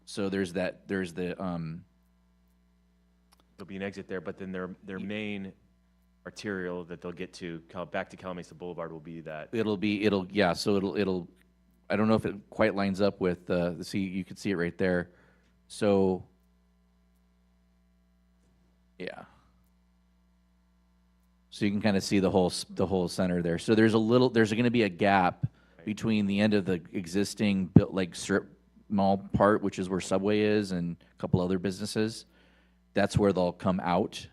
So there's the there'll be an exit there, but then their main arterial that they'll get to back to Calimesa Boulevard will be that. It'll I don't know if it quite lines up with you can see it right there. So yeah. So you can kind of see the whole center there. So there's going to be a gap between the end of the existing strip mall part, which is where Subway is, and a couple other businesses. That's where they'll come out.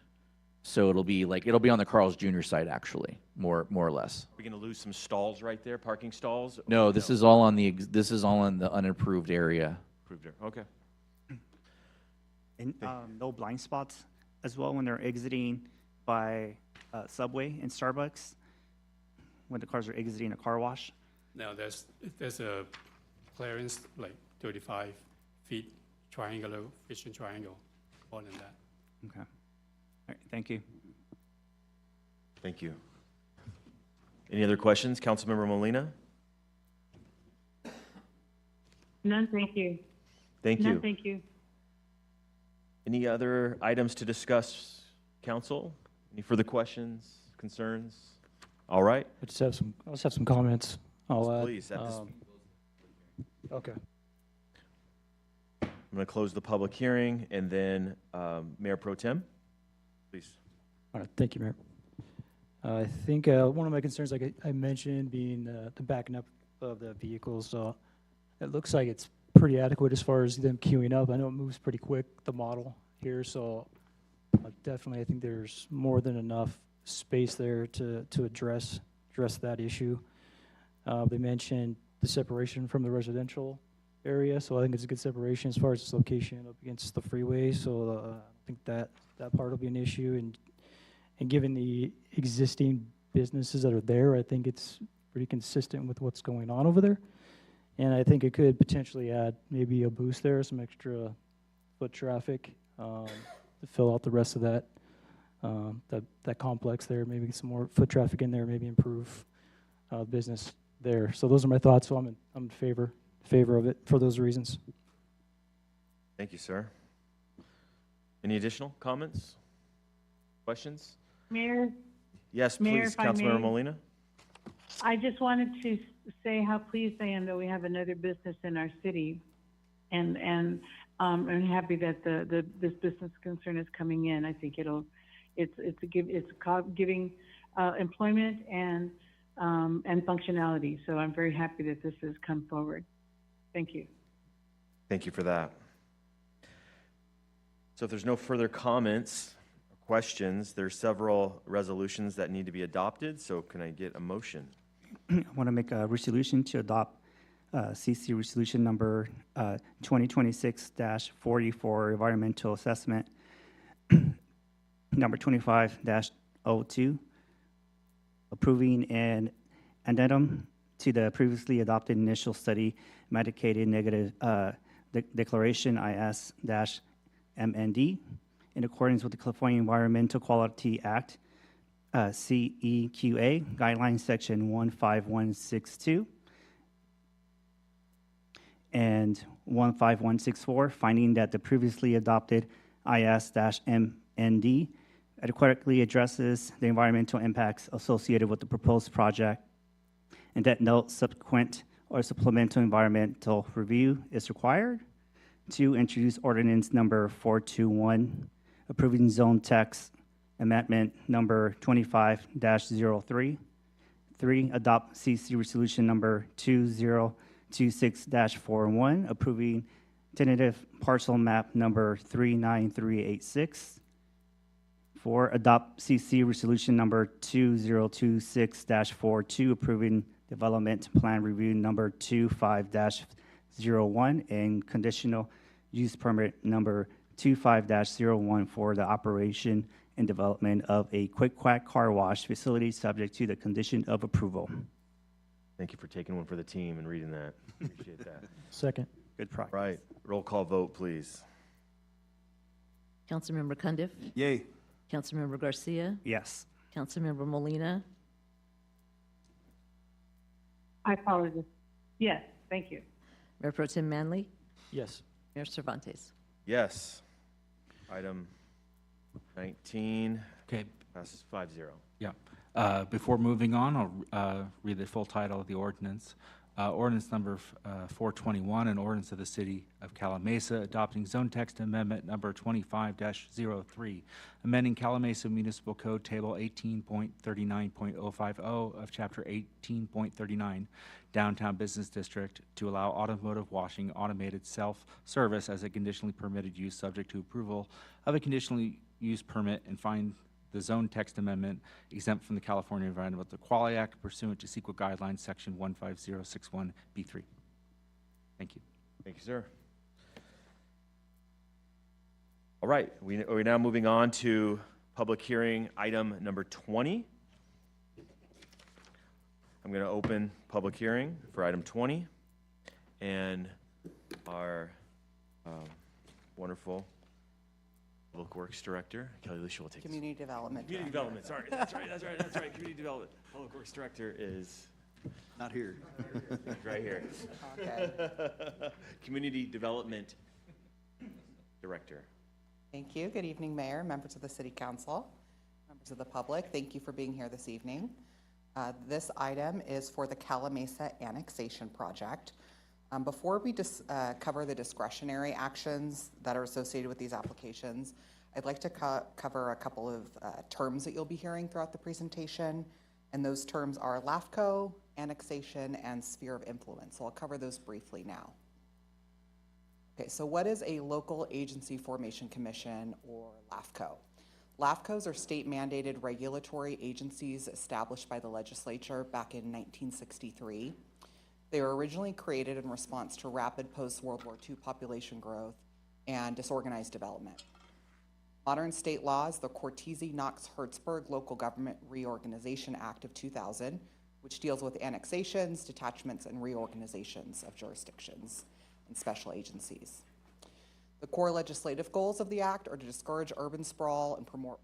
So it'll be on the Carl's Jr. side, actually, more or less. We're going to lose some stalls right there, parking stalls? No, this is all in the unapproved area. Approved area. Okay. And no blind spots as well when they're exiting by Subway and Starbucks, when the cars are exiting a car wash? Now there's a clearance like 35 feet triangular vision triangle, more than that. Okay. All right, thank you. Thank you. Any other questions? Councilmember Molina? None, thank you. Thank you. None, thank you. Any other items to discuss, council? Any further questions, concerns? All right. I just have some comments. Please, okay. I'm going to close the public hearing, and then Mayor Pro Tem, please. All right, thank you, Mayor. I think one of my concerns, like I mentioned, being the backing up of the vehicles. So it looks like it's pretty adequate as far as them queuing up. I know it moves pretty quick, the model here. So definitely, I think there's more than enough space there to address that issue. They mentioned the separation from the residential area, so I think it's a good separation as far as its location up against the freeway. So I think that part will be an issue. And given the existing businesses that are there, I think it's pretty consistent with what's going on over there. And I think it could potentially add maybe a boost there, some extra foot traffic to fill out the rest of that complex there. Maybe some more foot traffic in there, maybe improve business there. So those are my thoughts. So I'm in favor of it for those reasons. Thank you, sir. Any additional comments? Questions? Mayor, Yes, Mayor, please, if I Councilmember may. Molina. I just wanted to say how pleased I am that we have another business in our city, and I'm happy that this business concern is coming in. I think it's giving employment and functionality. So I'm very happy that this has come forward. Thank you. Thank you for that. So if there's no further comments or questions, there's several resolutions that need to be adopted. So can I get a motion? I want to make a resolution to adopt CC resolution number 2026-40 environmental assessment number 25-02, approving an addendum to the previously adopted initial study medicated negative declaration IS-MND in accordance with the California Environmental Quality Act CEQA guidelines section 15162 and 15164, finding that the previously adopted IS-MND adequately addresses the environmental impacts associated with the proposed project, and that no subsequent or supplemental environmental review is required. 2, introduce ordinance number 421, approving zone text amendment number 25-03. 3, adopt CC resolution number 2026-41, approving tentative parcel map number 39386. 4, adopt CC resolution number 2026-42, approving development plan review number 25-01 and conditional use permit number 25-01 for the operation and development of a quick quack car wash facility subject to the condition of approval. Thank you for taking one for the team and reading that. Appreciate that. Second. Good progress. Right. Roll call vote, please. Councilmember Cundiff. Yay. Councilmember Garcia. Yes. Councilmember Molina. I apologize. Yes, thank you. Mayor Pro Tem Manley. Yes. Mayor Cervantes. Yes. Item 19 Okay. passes 5-0. Yeah. Before moving on, I'll read the full title of the ordinance. Ordinance number 421, an ordinance of the City of Calimesa adopting zone text amendment number 25-03, amending Calimesa Municipal Code Table 18.39.050 of Chapter 18.39, Downtown Business District, to allow automotive washing automated self-service as a conditionally permitted use subject to approval of a conditionally used permit, and find the zone text amendment exempt from the California Environmental Quality Act pursuant to CEQA guidelines section 15061B3. Thank you. Thank you, sir. All right, we're now moving on to public hearing item number 20. I'm going to open public hearing for item 20, and our wonderful Public Works Director, Kelly Lucia, will take Community Development. Community Development, sorry. That's right. Community Development. Public Works Director is Not here. right here. Okay. Community Development Director. Thank you. Good evening, Mayor, members of the City Council, members of the public. Thank you for being here this evening. This item is for the Calimesa Annexation Project. Before we cover the discretionary actions that are associated with these applications, I'd like to cover a couple of terms that you'll be hearing throughout the presentation, and those terms are LAFCO, annexation, and sphere of influence. So I'll cover those briefly now. Okay, so what is a local agency formation commission, or LAFCO? LAFCOs are state-mandated regulatory agencies established by the legislature back in 1963. They were originally created in response to rapid post-World War II population growth and disorganized development. Modern state laws, the Cortese-Knox-Hertzberg Local Government Reorganization Act of 2000, which deals with annexations, detachments, and reorganizations of jurisdictions and special agencies. The core legislative goals of the act are to discourage urban sprawl and promote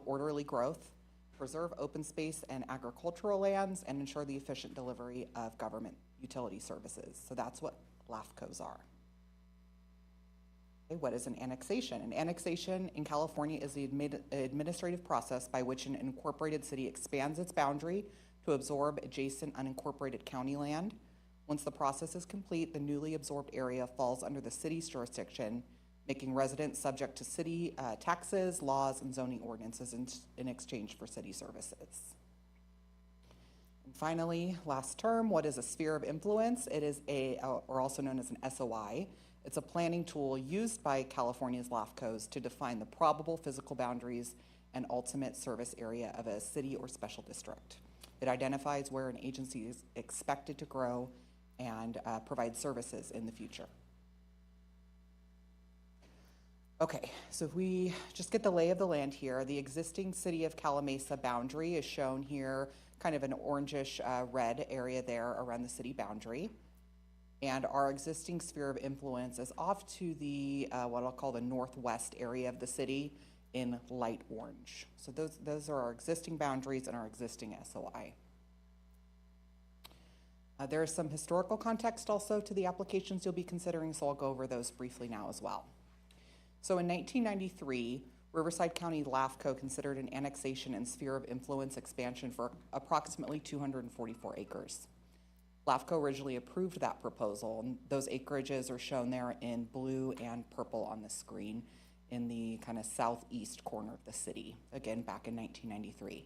orderly growth, preserve open space and agricultural lands, and ensure the efficient delivery of government utility services. So that's what LAFCOs are. Okay, what is an annexation? An annexation in California is the administrative process by which an incorporated city expands its boundary to absorb adjacent unincorporated county land. Once the process is complete, the newly absorbed area falls under the city's jurisdiction, making residents subject to city taxes, laws, and zoning ordinances in exchange for city services. And finally, last term, what is a sphere of influence? It is or also known as an SOI. It's a planning tool used by California's LAFCOs to define the probable physical boundaries and ultimate service area of a city or special district. It identifies where an agency is expected to grow and provide services in the future. Okay, so if we just get the lay of the land here, the existing city of Calimesa boundary is shown here, kind of an orangish red area there around the city boundary. And our existing sphere of influence is off to the, what I'll call the northwest area of the city in light orange. So those are our existing boundaries and our existing SOI. There is some historical context also to the applications you'll be considering, so I'll go over those briefly now as well. So in 1993, Riverside County LAFCO considered an annexation and sphere of influence expansion for approximately 244 acres. LAFCO originally approved that proposal, and those acreages are shown there in blue and purple on the screen in the kind of southeast corner of the city, again back in 1993.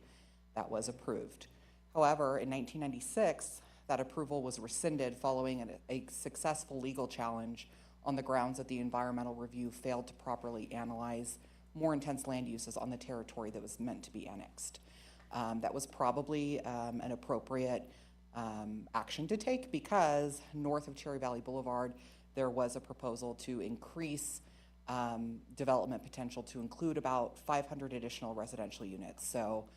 That was approved. However, in 1996, that approval was rescinded following a successful legal challenge on the grounds that the environmental review failed to properly analyze more intense land uses on the territory that was meant to be annexed. That was probably an appropriate action to take because north of Cherry Valley Boulevard, there was a proposal to increase development potential to include about 500 additional residential units. So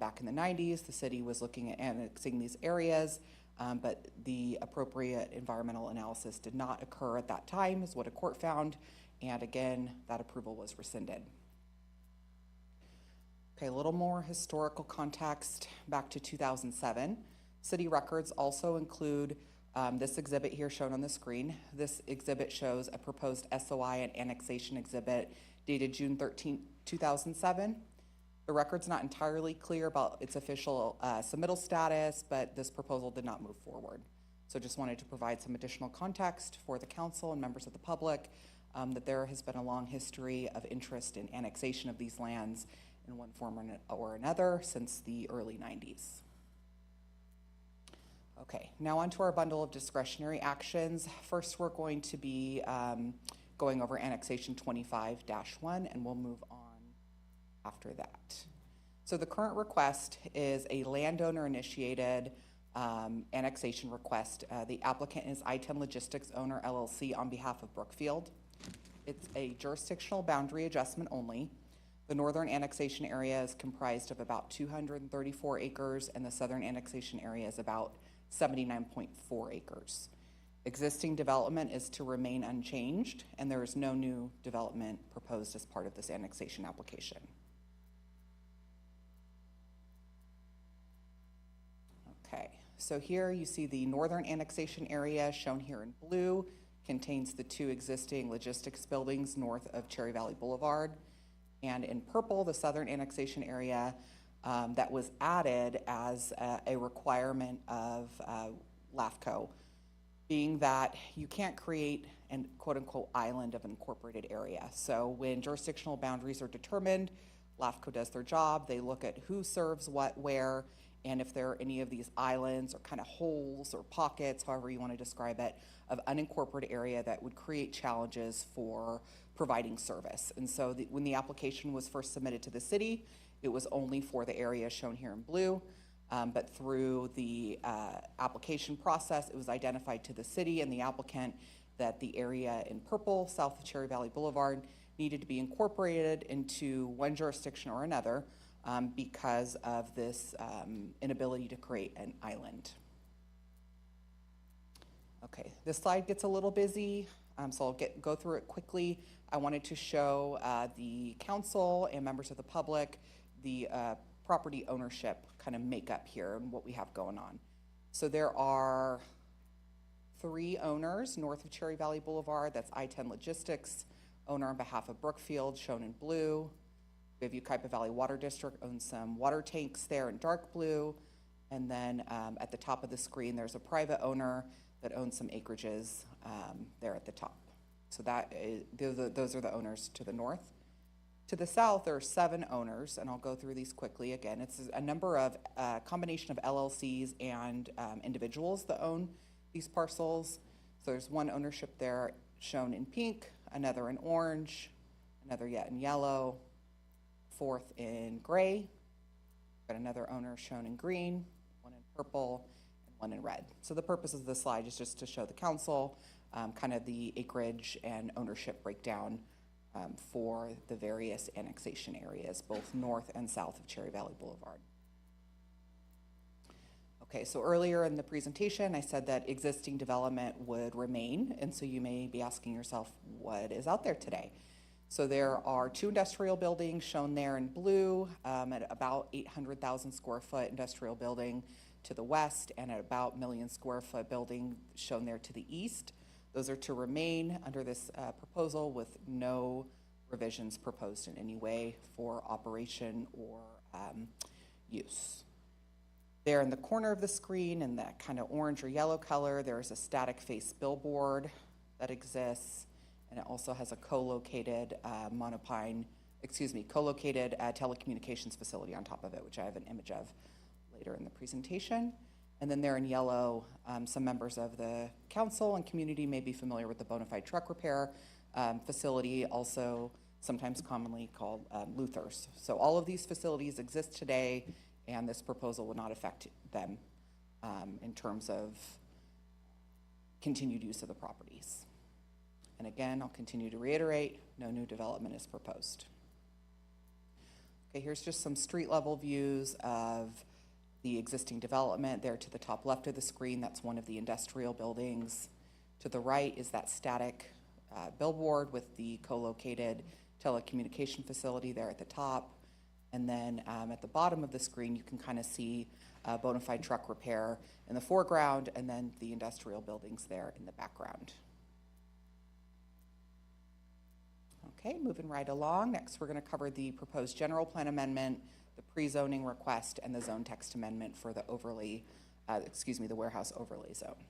back in the 90s, the city was looking at annexing these areas, but the appropriate environmental analysis did not occur at that time, is what a court found, and again, that approval was rescinded. Okay, a little more historical context back to 2007. City records also include this exhibit here shown on the screen. This exhibit shows a proposed SOI and annexation exhibit dated June 13, 2007. The record's not entirely clear about its official submittal status, but this proposal did not move forward. So just wanted to provide some additional context for the council and members of the public that there has been a long history of interest in annexation of these lands in one form or another since the early 90s. Okay, now on to our bundle of discretionary actions. First, we're going to be going over annexation 25-1, and we'll move on after that. So the current request is a landowner-initiated annexation request. The applicant is I-10 Logistics Owner LLC on behalf of Brookfield. It's a jurisdictional boundary adjustment only. The northern annexation area is comprised of about 234 acres, and the southern annexation area is about 79.4 acres. Existing development is to remain unchanged, and there is no new development proposed as part of this annexation application. Okay, so here you see the northern annexation area shown here in blue, contains the two existing logistics buildings north of Cherry Valley Boulevard. And in purple, the southern annexation area that was added as a requirement of LAFCO. being that you can't create an quote-unquote island of an incorporated area. So when jurisdictional boundaries are determined, LAFCO does their job. They look at who serves what, where, and if there are any of these islands or kind of holes or pockets, however you want to describe it, of unincorporated area that would create challenges for providing service. And so when the application was first submitted to the city, it was only for the area shown here in blue. But through the application process, it was identified to the city and the applicant that the area in purple, south of Cherry Valley Boulevard, needed to be incorporated into one jurisdiction or another because of this inability to create an island. Okay, this slide gets a little busy, so I'll go through it quickly. I wanted to show the council and members of the public the property ownership kind of makeup here and what we have going on. So there are 3 owners north of Cherry Valley Boulevard. That's I-10 Logistics, owner on behalf of Brookfield, shown in blue. We have Yucaipa Valley Water District, owns some water tanks there in dark blue. And then at the top of the screen, there's a private owner that owns some acreages there at the top. So those are the owners to the north. To the south, there are 7 owners, and I'll go through these quickly. Again, it's a number of combination of LLCs and individuals that own these parcels. So there's one ownership there shown in pink, another in orange, another yet in yellow, 4th in gray, got another owner shown in green, one in purple, and one in red. So the purpose of this slide is just to show the council kind of the acreage and ownership breakdown for the various annexation areas, both north and south of Cherry Valley Boulevard. Okay, so earlier in the presentation, I said that existing development would remain, and so you may be asking yourself, what is out there today? So there are 2 industrial buildings shown there in blue, at about 800,000 square foot industrial building to the west, and at about 1 million square foot building shown there to the east. Those are to remain under this proposal with no revisions proposed in any way for operation or use. There in the corner of the screen in that kind of orange or yellow color, there is a static face billboard that exists, and it also has a co-located telecommunications facility on top of it, which I have an image of later in the presentation. And then there in yellow, some members of the council and community may be familiar with the Bonafide Truck Repair facility, also sometimes commonly called Luther's. So all of these facilities exist today, and this proposal will not affect them in terms of continued use of the properties. And again, I'll continue to reiterate, no new development is proposed. Okay, here's just some street level views of the existing development. There to the top left of the screen, that's one of the industrial buildings. To the right is that static billboard with the co-located telecommunication facility there at the top. And then at the bottom of the screen, you can kind of see Bonafide Truck Repair in the foreground, and then the industrial buildings there in the background. Okay, moving right along. Next, we're going to cover the proposed general plan amendment, the pre-zoning request, and the zone text amendment for the the warehouse overlay zone.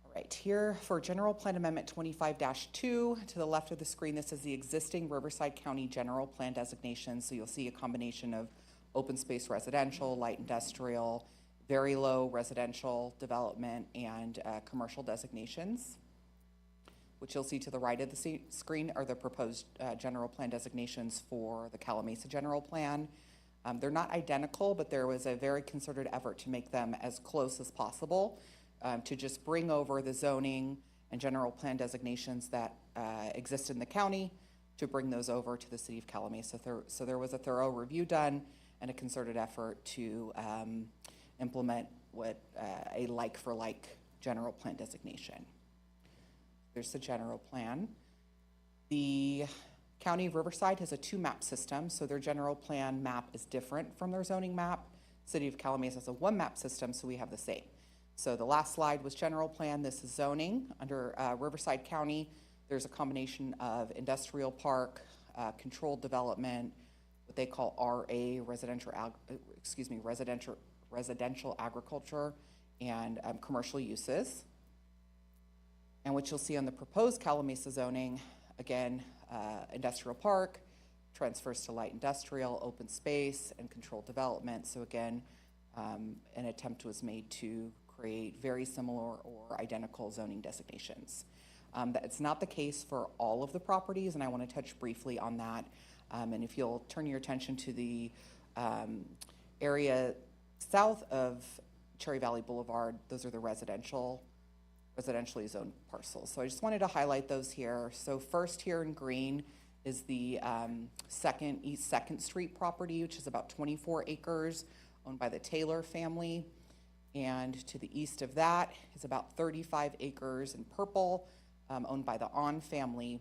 All right, here for general plan amendment 25-2, to the left of the screen, this is the existing Riverside County general plan designation. So you'll see a combination of open space residential, light industrial, very low residential development, and commercial designations. What you'll see to the right of the screen are the proposed general plan designations for the Calimesa general plan. They're not identical, but there was a very concerted effort to make them as close as possible to just bring over the zoning and general plan designations that exist in the county, to bring those over to the city of Calimesa. So there was a thorough review done and a concerted effort to implement what a like-for-like general plan designation. There's the general plan. The County of Riverside has a 2-map system, so their general plan map is different from their zoning map. City of Calimesa has a 1-map system, so we have the same. So the last slide was general plan. This is zoning. Under Riverside County, there's a combination of industrial park, controlled development, what they call RA, residential agriculture, and commercial uses. And what you'll see on the proposed Calimesa zoning, again, industrial park, transfers to light industrial, open space, and controlled development. So again, an attempt was made to create very similar or identical zoning designations. It's not the case for all of the properties, and I want to touch briefly on that. And if you'll turn your attention to the area south of Cherry Valley Boulevard, those are the residentially zoned parcels. So I just wanted to highlight those here. So first here in green is the East 2nd Street property, which is about 24 acres, owned by the Taylor family. And to the east of that is about 35 acres in purple, owned by the On family.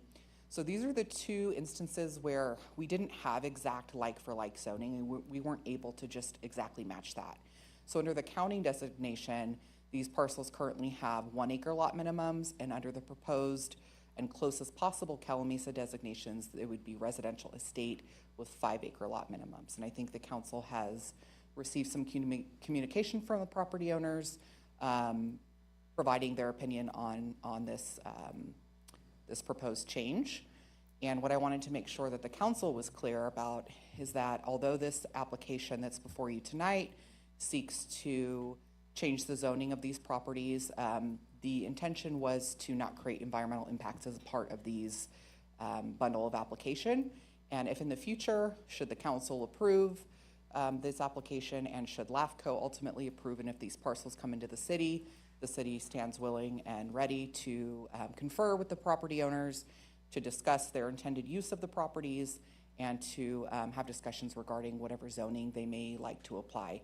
So these are the two instances where we didn't have exact like-for-like zoning, and we weren't able to just exactly match that. So under the county designation, these parcels currently have 1 acre lot minimums, and under the proposed and closest possible Calimesa designations, it would be residential estate with 5 acre lot minimums. And I think the council has received some communication from the property owners, providing their opinion on this, this proposed change. And what I wanted to make sure that the council was clear about is that although this application that's before you tonight seeks to change the zoning of these properties, the intention was to not create environmental impacts as a part of these bundle of application. And if in the future, should the council approve this application, and should LAFCO ultimately approve, and if these parcels come into the city stands willing and ready to confer with the property owners to discuss their intended use of the properties and to have discussions regarding whatever zoning they may like to apply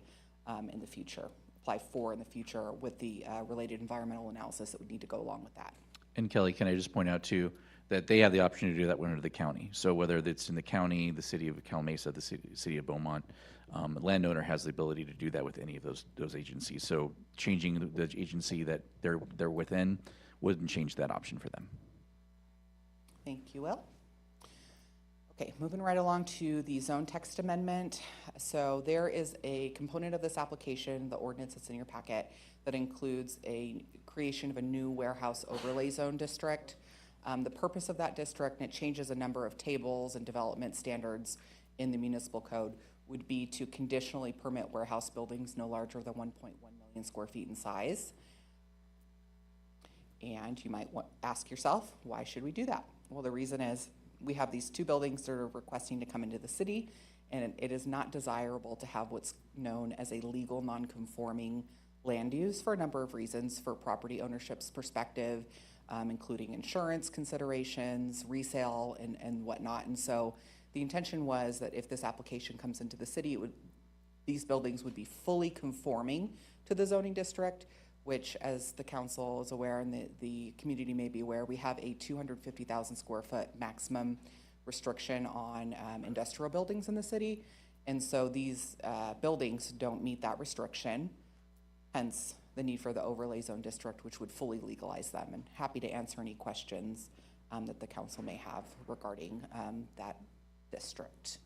in the future. In the future with the related environmental analysis that would need to go along with that. And Kelly, can I just point out too, that they have the opportunity to do that under the county. So whether it's in the county, the city of Calimesa, the city of Beaumont, the landowner has the ability to do that with any of those agencies. So changing the agency that they're within wouldn't change that option for them. Thank you, Will. Okay, moving right along to the zone text amendment. So there is a component of this application, the ordinance that's in your packet, that includes a creation of a new warehouse overlay zone district. The purpose of that district, and it changes a number of tables and development standards in the municipal code, would be to conditionally permit warehouse buildings no larger than 1.1 million square feet in size. And you might ask yourself, why should we do that? Well, the reason is we have these two buildings that are requesting to come into the city, and it is not desirable to have what's known as a legal non-conforming land use for a number of reasons, for property ownership's perspective, including insurance considerations, resale, and whatnot. And so the intention was that if this application comes into the city, these buildings would be fully conforming to the zoning district, which, as the council is aware and the community may be aware, we have a 250,000 square foot maximum restriction on industrial buildings in the city. And so these buildings don't meet that restriction, hence the need for the overlay zone district, which would fully legalize them. And happy to answer any questions that the council may have regarding that district.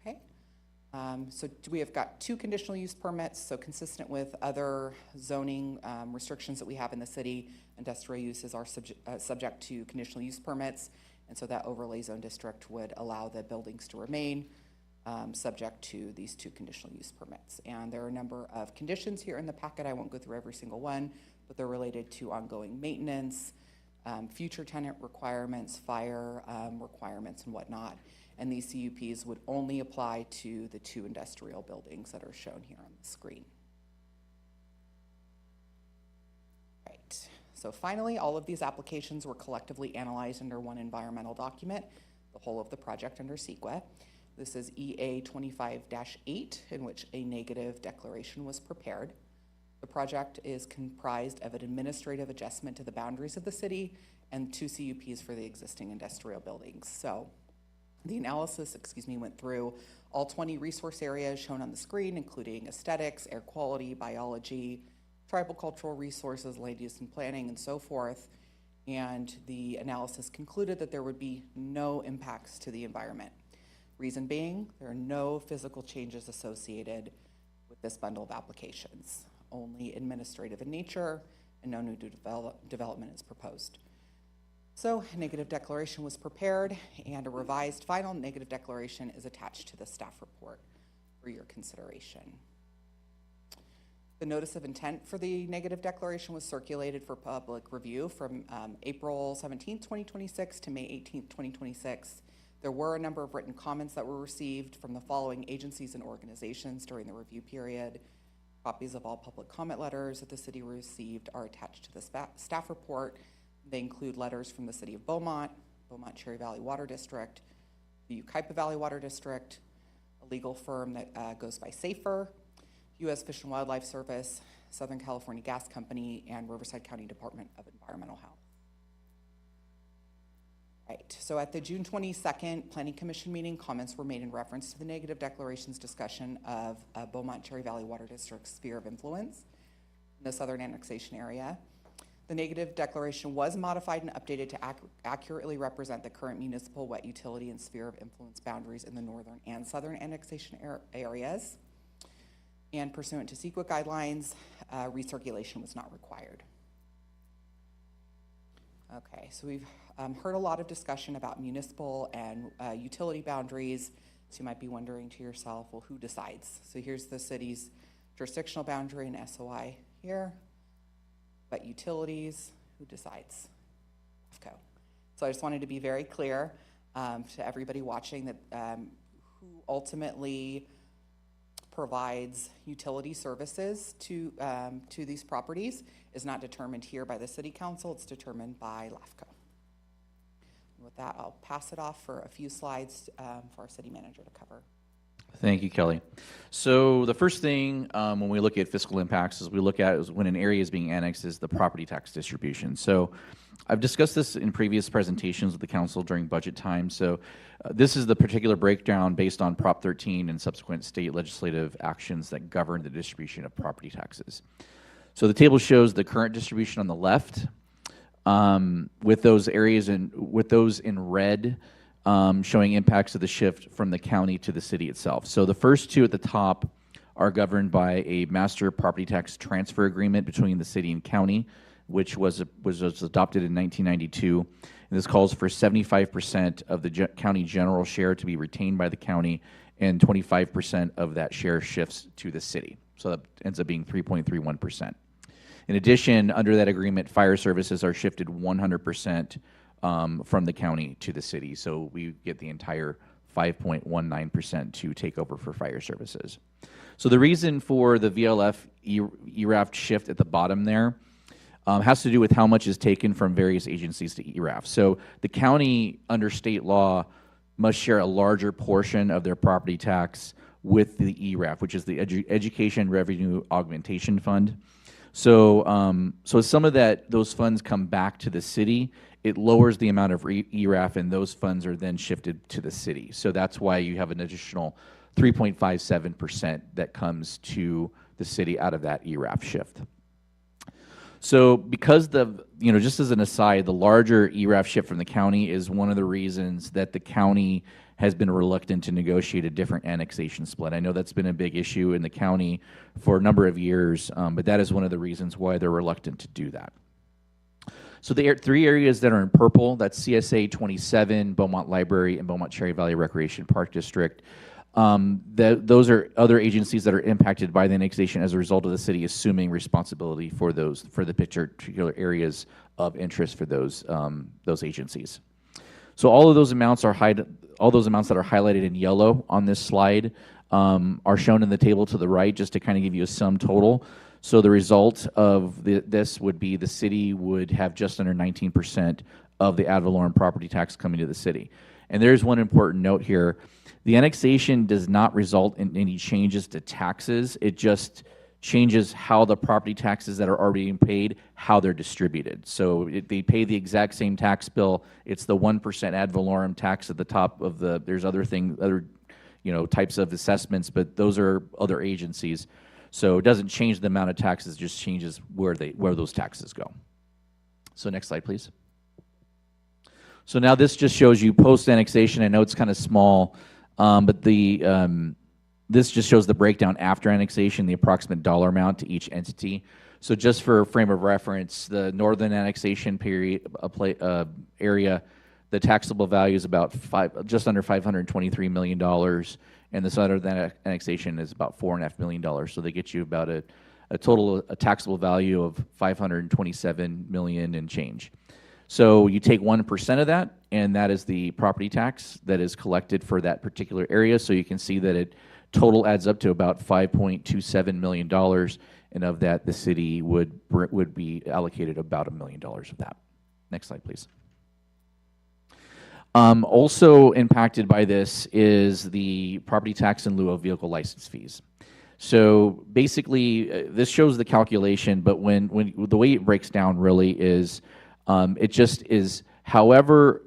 Okay. So we have got 2 conditional use permits, so consistent with other zoning restrictions that we have in the city, industrial uses are subject to conditional use permits, and so that overlay zone district would allow the buildings to remain subject to these 2 conditional use permits. And there are a number of conditions here in the packet. I won't go through every single one, but they're related to ongoing maintenance, future tenant requirements, fire requirements, and whatnot. And these CUPs would only apply to the 2 industrial buildings that are shown here on the screen. Right. So finally, all of these applications were collectively analyzed under one environmental document, the whole of the project under CEQA. This is EA 25-8, in which a negative declaration was prepared. The project is comprised of an administrative adjustment to the boundaries of the city and 2 CUPs for the existing industrial buildings. So the analysis, went through all 20 resource areas shown on the screen, including aesthetics, air quality, biology, tribal cultural resources, land use and planning, and so forth. And the analysis concluded that there would be no impacts to the environment. Reason being, there are no physical changes associated with this bundle of applications. Only administrative in nature, and no new development is proposed. So a negative declaration was prepared, and a revised final negative declaration is attached to the staff report for your consideration. The notice of intent for the negative declaration was circulated for public review from April 17th, 2026 to May 18th, 2026. There were a number of written comments that were received from the following agencies and organizations during the review period. Copies of all public comment letters that the city received are attached to the staff report. They include letters from the City of Beaumont, Beaumont Cherry Valley Water District, the Ucaipa Valley Water District, a legal firm that goes by Safer, U.S. Fish and Wildlife Service, Southern California Gas Company, and Riverside County Department of Environmental Health. Right, so at the June 22nd Planning Commission meeting, comments were made in reference to the negative declaration's discussion of Beaumont Cherry Valley Water District's sphere of influence in the southern annexation area. The negative declaration was modified and updated to accurately represent the current municipal wet utility and sphere of influence boundaries in the northern and southern annexation areas. And pursuant to CEQA guidelines, recirculation was not required. Okay, so we've heard a lot of discussion about municipal and utility boundaries. So you might be wondering to yourself, well, who decides? So here's the city's jurisdictional boundary and SOI here. But utilities, who decides? LAFCO. So I just wanted to be very clear to everybody watching that who ultimately provides utility services to these properties is not determined here by the City Council, it's determined by LAFCO. And with that, I'll pass it off for a few slides for our city manager to cover. Thank you, Kelly. So the first thing when we look at fiscal impacts is we look at is when an area is being annexed is the property tax distribution. So I've discussed this in previous presentations with the council during budget time. So this is the particular breakdown based on Prop 13 and subsequent state legislative actions that govern the distribution of property taxes. So the table shows the current distribution on the left with those areas with those in red showing impacts of the shift from the county to the city itself. So the first two at the top are governed by a master property tax transfer agreement between the city and county, which was adopted in 1992. And this calls for 75% of the county general share to be retained by the county, and 25% of that share shifts to the city. So that ends up being 3.31%. In addition, under that agreement, fire services are shifted 100% from the county to the city. So we get the entire 5.19% to take over for fire services. So the reason for the VLF ERAF shift at the bottom there has to do with how much is taken from various agencies to ERAF. So the county, under state law, must share a larger portion of their property tax with the ERAF, which is the Education Revenue Augmentation Fund. So, so some of those funds come back to the city. It lowers the amount of ERAF, and those funds are then shifted to the city. So that's why you have an additional 3.57% that comes to the city out of that ERAF shift. So because just as an aside, the larger ERAF shift from the county is one of the reasons that the county has been reluctant to negotiate a different annexation split. I know that's been a big issue in the county for a number of years, but that is one of the reasons why they're reluctant to do that. So the three areas that are in purple, that's CSA 27, Beaumont Library, and Beaumont Cherry Valley Recreation Park District. Those are other agencies that are impacted by the annexation as a result of the city assuming responsibility for the particular areas of interest for those agencies. So all of those amounts that are highlighted in yellow on this slide are shown in the table to the right, just to kind of give you a sum total. So the result of this would be the city would have just under 19% of the ad valorem property tax coming to the city. And there's one important note here. The annexation does not result in any changes to taxes. It just changes how the property taxes that are already being paid, how they're distributed. So they pay the exact same tax bill. It's the 1% ad valorem tax at the top of there's other types of assessments, but those are other agencies. So it doesn't change the amount of taxes, it just changes where those taxes go. So next slide, please. So now this just shows you post-annexation. I know it's kind of small, but the this just shows the breakdown after annexation, the approximate dollar amount to each entity. So just for frame of reference, the northern annexation area, the taxable value is about just under $523 million, and the southern annexation is about $4.5 million. So they get you about a total taxable value of $527 million and change. So you take 1% of that, and that is the property tax that is collected for that particular area. So you can see that it total adds up to about $5.27 million, and of that, the city would be allocated about $1 million of that. Next slide, please. Also impacted by this is the property tax in lieu of vehicle license fees. So basically, this shows the calculation, but when the way it breaks down really is, it just is however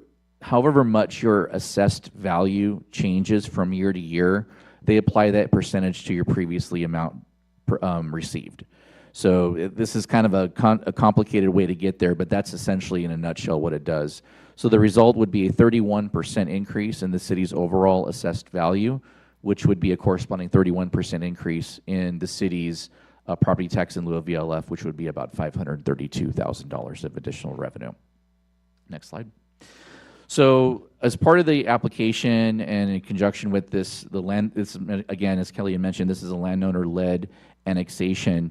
much your assessed value changes from year to year, they apply that percentage to your previously amount received. So this is kind of a complicated way to get there, but that's essentially in a nutshell what it does. So the result would be a 31% increase in the city's overall assessed value, which would be a corresponding 31% increase in the city's property tax in lieu of VLF, which would be about $532,000 of additional revenue. Next slide. So as part of the application and in conjunction with this, again, as Kelly had mentioned, this is a landowner-led annexation.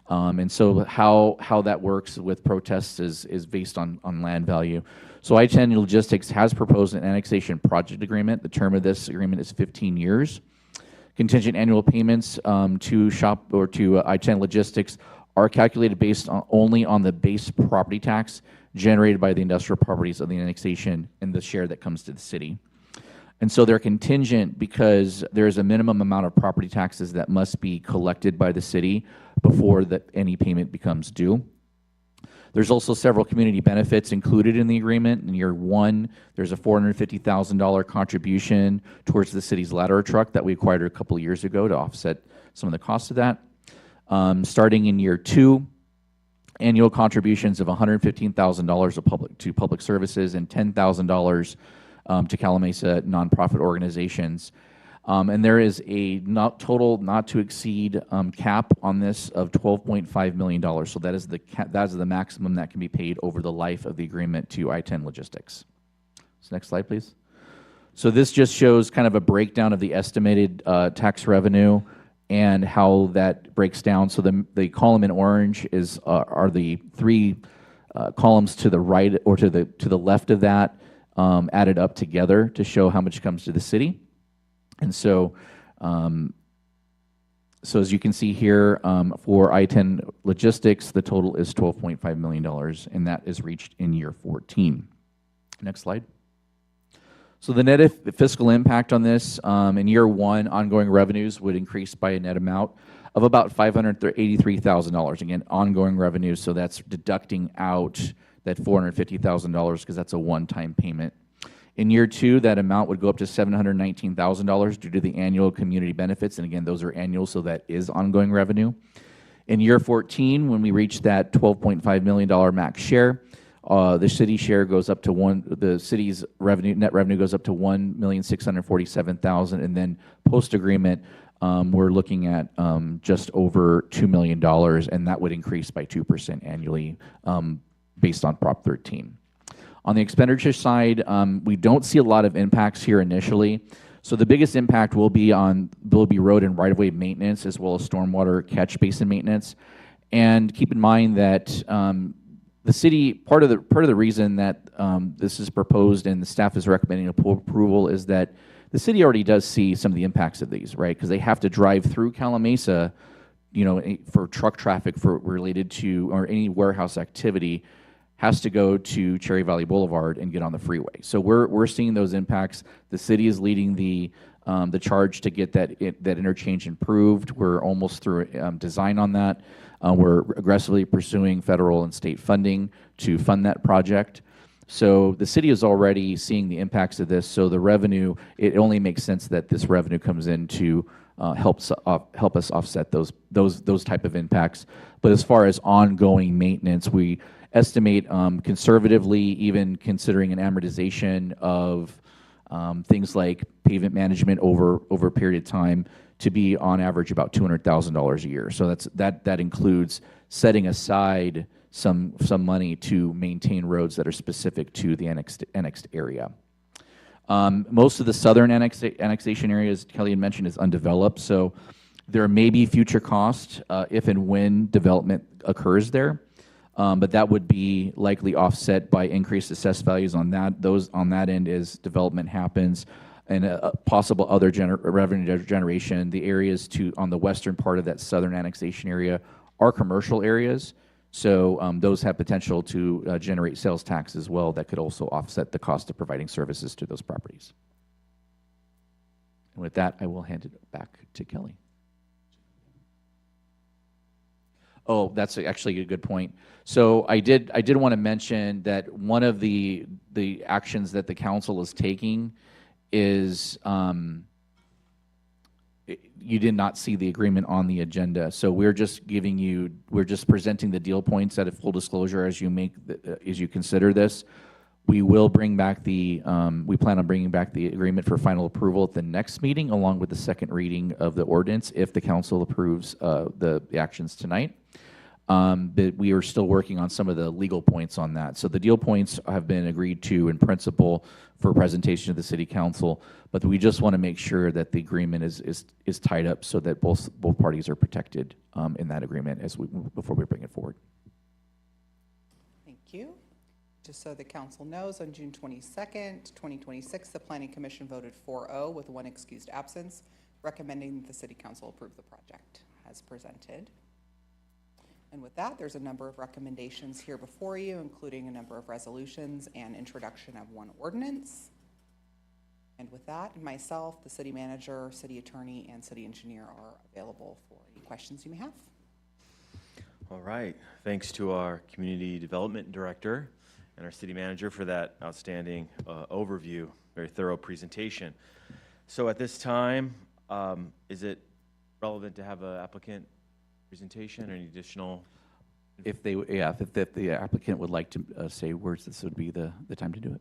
And so how that works with protests is based on land value. So I-10 Logistics has proposed an annexation project agreement. The term of this agreement is 15 years. Contingent annual payments to I-10 Logistics are calculated based only on the base property tax generated by the industrial properties of the annexation and the share that comes to the city. And so they're contingent because there's a minimum amount of property taxes that must be collected by the city before any payment becomes due. There's also several community benefits included in the agreement. In year one, there's a $450,000 contribution towards the city's ladder truck that we acquired a couple of years ago to offset some of the cost of that. Starting in year two, annual contributions of $115,000 to public services and $10,000 to Calimesa nonprofit organizations. And there is a total not to exceed cap on this of $12.5 million. So that is the maximum that can be paid over the life of the agreement to I-10 Logistics. So next slide, please. So this just shows kind of a breakdown of the estimated tax revenue and how that breaks down. So the column in orange are the three columns to the right or to the left of that added up together to show how much comes to the city. And so, so as you can see here, for I-10 Logistics, the total is $12.5 million, and that is reached in year 14. Next slide. So the net fiscal impact on this, in year one, ongoing revenues would increase by a net amount of about $583,000. Again, ongoing revenues, so that's deducting out that $450,000 because that's a one-time payment. In year two, that amount would go up to $719,000 due to the annual community benefits. And again, those are annual, so that is ongoing revenue. In year 14, when we reach that $12.5 million max share, the city share goes up to the city's net revenue goes up to $1,647,000. And then post-agreement, we're looking at just over $2 million, and that would increase by 2% annually based on Prop 13. On the expenditure side, we don't see a lot of impacts here initially. So the biggest impact will be road and right-of-way maintenance as well as stormwater catch basin maintenance. And keep in mind that the city, part of the reason that this is proposed and the staff is recommending approval is that the city already does see some of the impacts of these, right? Because they have to drive through Calimesa, for truck traffic related to or any warehouse activity, has to go to Cherry Valley Boulevard and get on the freeway. So we're seeing those impacts. The city is leading the charge to get that interchange improved. We're almost through design on that. We're aggressively pursuing federal and state funding to fund that project. So the city is already seeing the impacts of this. So the revenue, it only makes sense that this revenue comes in to help us offset those type of impacts. But as far as ongoing maintenance, we estimate conservatively, even considering an amortization of things like pavement management over a period of time to be on average about $200,000 a year. So that includes setting aside some money to maintain roads that are specific to the annexed area. Most of the southern annexation areas, Kelly had mentioned, is undeveloped, so there may be future costs if and when development occurs there, but that would be likely offset by increased assessed values on that. On that end as development happens, and possible other revenue generation. The areas on the western part of that southern annexation area are commercial areas, so those have potential to generate sales tax as well that could also offset the cost of providing services to those properties. And with that, I will hand it back to Kelly. Oh, that's actually a good point. So I did want to mention that one of the actions that the council is taking is you did not see the agreement on the agenda. So we're just presenting the deal points at a full disclosure as you consider this. We will bring back we plan on bringing back the agreement for final approval at the next meeting, along with the second reading of the ordinance if the council approves the actions tonight. But we are still working on some of the legal points on that. So the deal points have been agreed to in principle for presentation to the city council, but we just want to make sure that the agreement is tied up so that both parties are protected in that agreement before we bring it forward. Thank you. Just so the council knows, on June 22nd, 2026, the Planning Commission voted 4-0 with 1 excused absence, recommending that the city council approve the project as presented. And with that, there's a number of recommendations here before you, including a number of resolutions and introduction of 1 ordinance. And with that, myself, the city manager, city attorney, and city engineer are available for any questions you may have. All right. Thanks to our community development director and our city manager for that outstanding overview, very thorough presentation. So at this time, is it relevant to have an applicant presentation or any additional? If the applicant would like to say words, this would be the time to do it.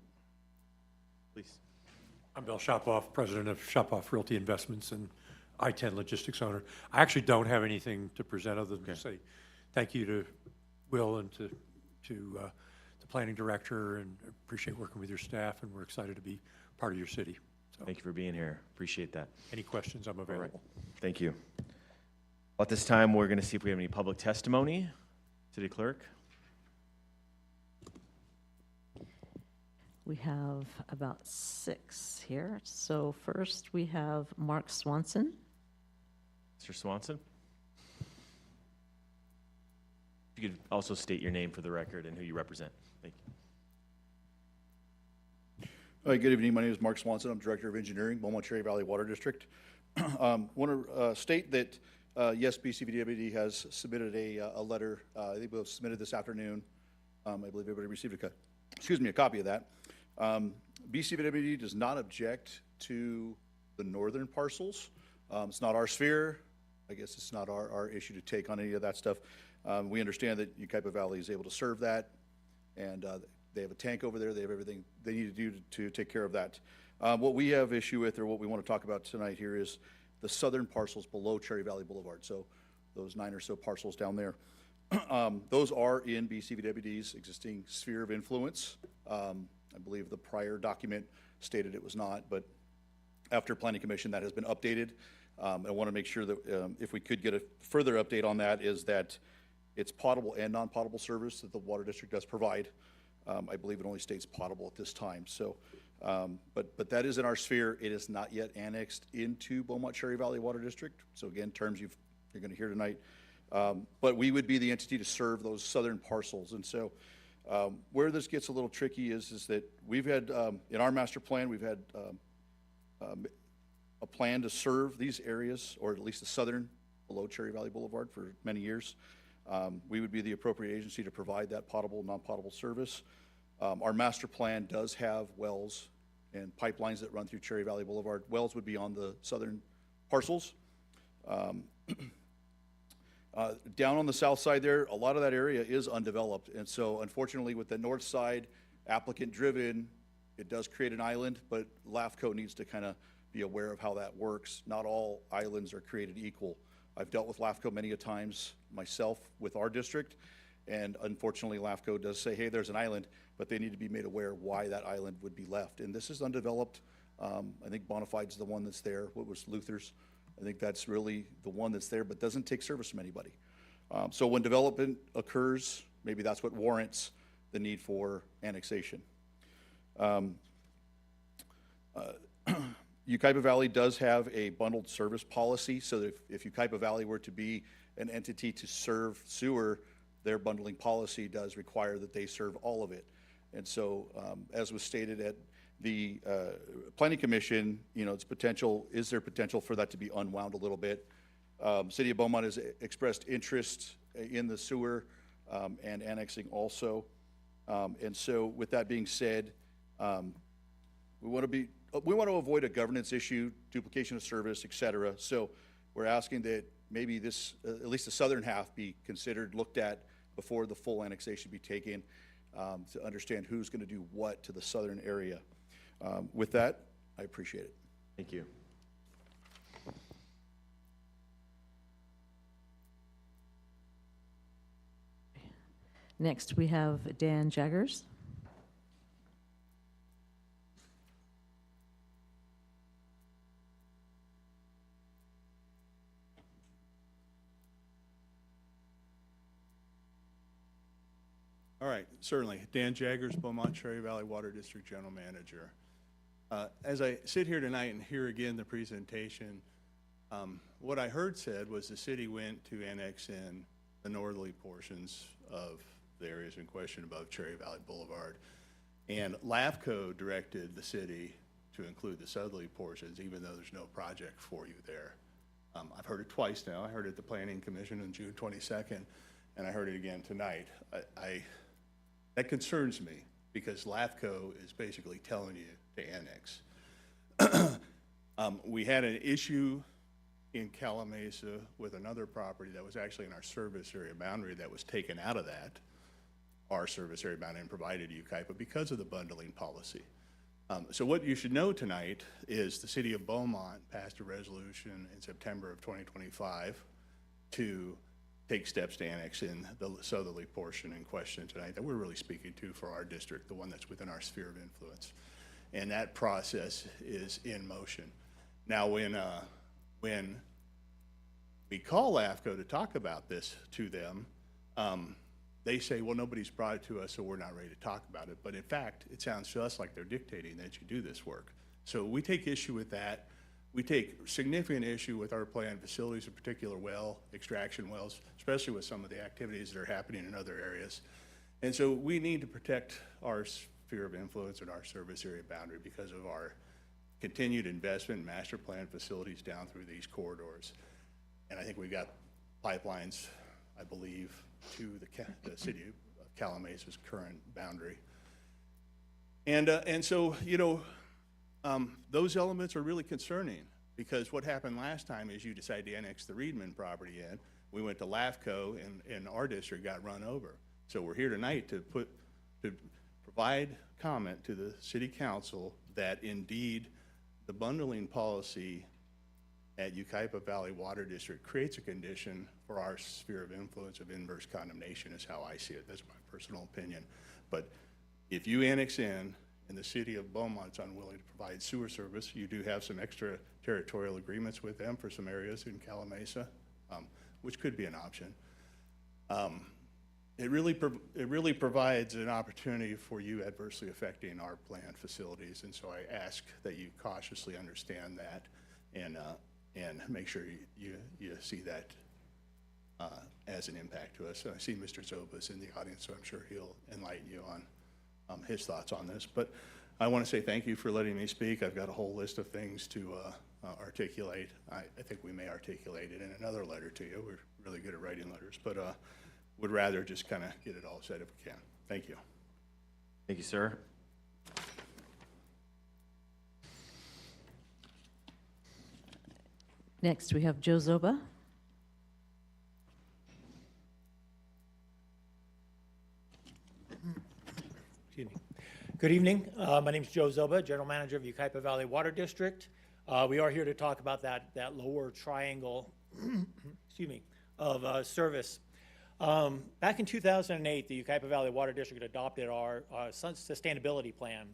Please. I'm Bill Shopoff, president of Shopoff Realty Investments and I-10 logistics owner. I actually don't have anything to present other than to say thank you to Will and to the planning director, and appreciate working with your staff, and we're excited to be part of your city. So, thank you for being here. Appreciate that. Any questions, I'm available. Right. Thank you. At this time, we're going to see if we have any public testimony. City Clerk. We have about 6 here. So first we have Mark Swanson. Mr. Swanson. If you could also state your name for the record and who you represent. Thank you. Hi, good evening. My name is Mark Swanson. I'm Director of Engineering, Beaumont Cherry Valley Water District. Want to state that yes, BCVWD has submitted a letter. They both submitted this afternoon. I believe everybody received a copy of that. BCVWD does not object to the northern parcels. It's not our sphere. I guess it's not our issue to take on any of that stuff. We understand that Yucaipa Valley is able to serve that, and they have a tank over there. They have everything they need to do to take care of that. What we have issue with, or what we want to talk about tonight here, is the southern parcels below Cherry Valley Boulevard. So those 9 or so parcels down there. Those are in BCVWD's existing sphere of influence. I believe the prior document stated it was not, but after Planning Commission, that has been updated. I want to make sure that if we could get a further update on that, is that it's potable and non-potable service that the Water District does provide. I believe it only states potable at this time. So, but that is in our sphere. It is not yet annexed into Beaumont Cherry Valley Water District. So again, terms you're going to hear tonight. But we would be the entity to serve those southern parcels. And so where this gets a little tricky is that we've had, in our master plan, we've had a plan to serve these areas, or at least the southern below Cherry Valley Boulevard, for many years. We would be the appropriate agency to provide that potable, non-potable service. Our master plan does have wells and pipelines that run through Cherry Valley Boulevard. Wells would be on the southern parcels. Down on the south side there, a lot of that area is undeveloped. And so unfortunately with the north side applicant driven, it does create an island, but LAFCO needs to kind of be aware of how that works. Not all islands are created equal. I've dealt with LAFCO many a times myself with our district, and unfortunately LAFCO does say, hey, there's an island, but they need to be made aware why that island would be left. And this is undeveloped. I think Bonafide's the one that's there. What was Luther's? I think that's really the one that's there, but doesn't take service from anybody. So when development occurs, maybe that's what warrants the need for annexation. Ukaipa Valley does have a bundled service policy, so that if Ukaipa Valley were to be an entity to serve sewer, their bundling policy does require that they serve all of it. And so, as was stated at the Planning Commission, you know, is there potential for that to be unwound a little bit? City of Beaumont has expressed interest in the sewer and annexing also. And so with that being said, we want to avoid a governance issue, duplication of service, et cetera. So we're asking that maybe this, at least the southern half, be considered, looked at before the full annexation be taken, to understand who's going to do what to the southern area. With that, I appreciate it. Thank you. Next, we have Dan Jaggers. All right, certainly. Dan Jaggers, Beaumont Cherry Valley Water District General Manager. As I sit here tonight and hear again the presentation, what I heard said was the city went to annex in the northerly portions of the areas in question above Cherry Valley Boulevard. And LAFCO directed the city to include the southerly portions, even though there's no project for you there. I've heard it twice now. I heard it at the Planning Commission on June 22nd, and I heard it again tonight. That concerns me, because LAFCO is basically telling you to annex. We had an issue in Calimesa with another property that was actually in our service area boundary that was taken out of that, our service area boundary, and provided to Ukaipa because of the bundling policy. So what you should know tonight is the city of Beaumont passed a resolution in September of 2025 to take steps to annex in the southerly portion in question tonight that we're really speaking to for our district, the one that's within our sphere of influence. And that process is in motion. Now, when we call LAFCO to talk about this to them, they say, well, nobody's brought it to us, so we're not ready to talk about it. But in fact, it sounds to us like they're dictating that you do this work. So we take issue with that. We take significant issue with our planned facilities, in particular well, extraction wells, especially with some of the activities that are happening in other areas. And so we need to protect our sphere of influence and our service area boundary because of our continued investment in master plan facilities down through these corridors. And I think we've got pipelines, I believe, to the city of Calimesa's current boundary. And so, you know, those elements are really concerning, because what happened last time is you decided to annex the Reedman property in. We went to LAFCO, and our district got run over. So we're here tonight to provide comment to the city council that indeed the bundling policy at Ukaipa Valley Water District creates a condition for our sphere of influence of inverse condemnation, is how I see it. That's my personal opinion. But if you annex in, and the city of Beaumont's unwilling to provide sewer service, you do have some extra territorial agreements with them for some areas in Calimesa, which could be an option. It really provides an opportunity for you adversely affecting our planned facilities, and so I ask that you cautiously understand that and make sure you see that as an impact to us. So I see Mr. Zobas in the audience, so I'm sure he'll enlighten you on his thoughts on this. But I want to say thank you for letting me speak. I've got a whole list of things to articulate. I think we may articulate it in another letter to you. We're really good at writing letters, but would rather just kind of get it all said if we can. Thank you. Thank you, sir. Next, we have Joe Zoba. Excuse me. Good evening. My name is Joe Zoba, General Manager of Yucaipa Valley Water District. We are here to talk about that lower triangle, excuse me, of service. Back in 2008, the Yucaipa Valley Water District adopted our sustainability plan.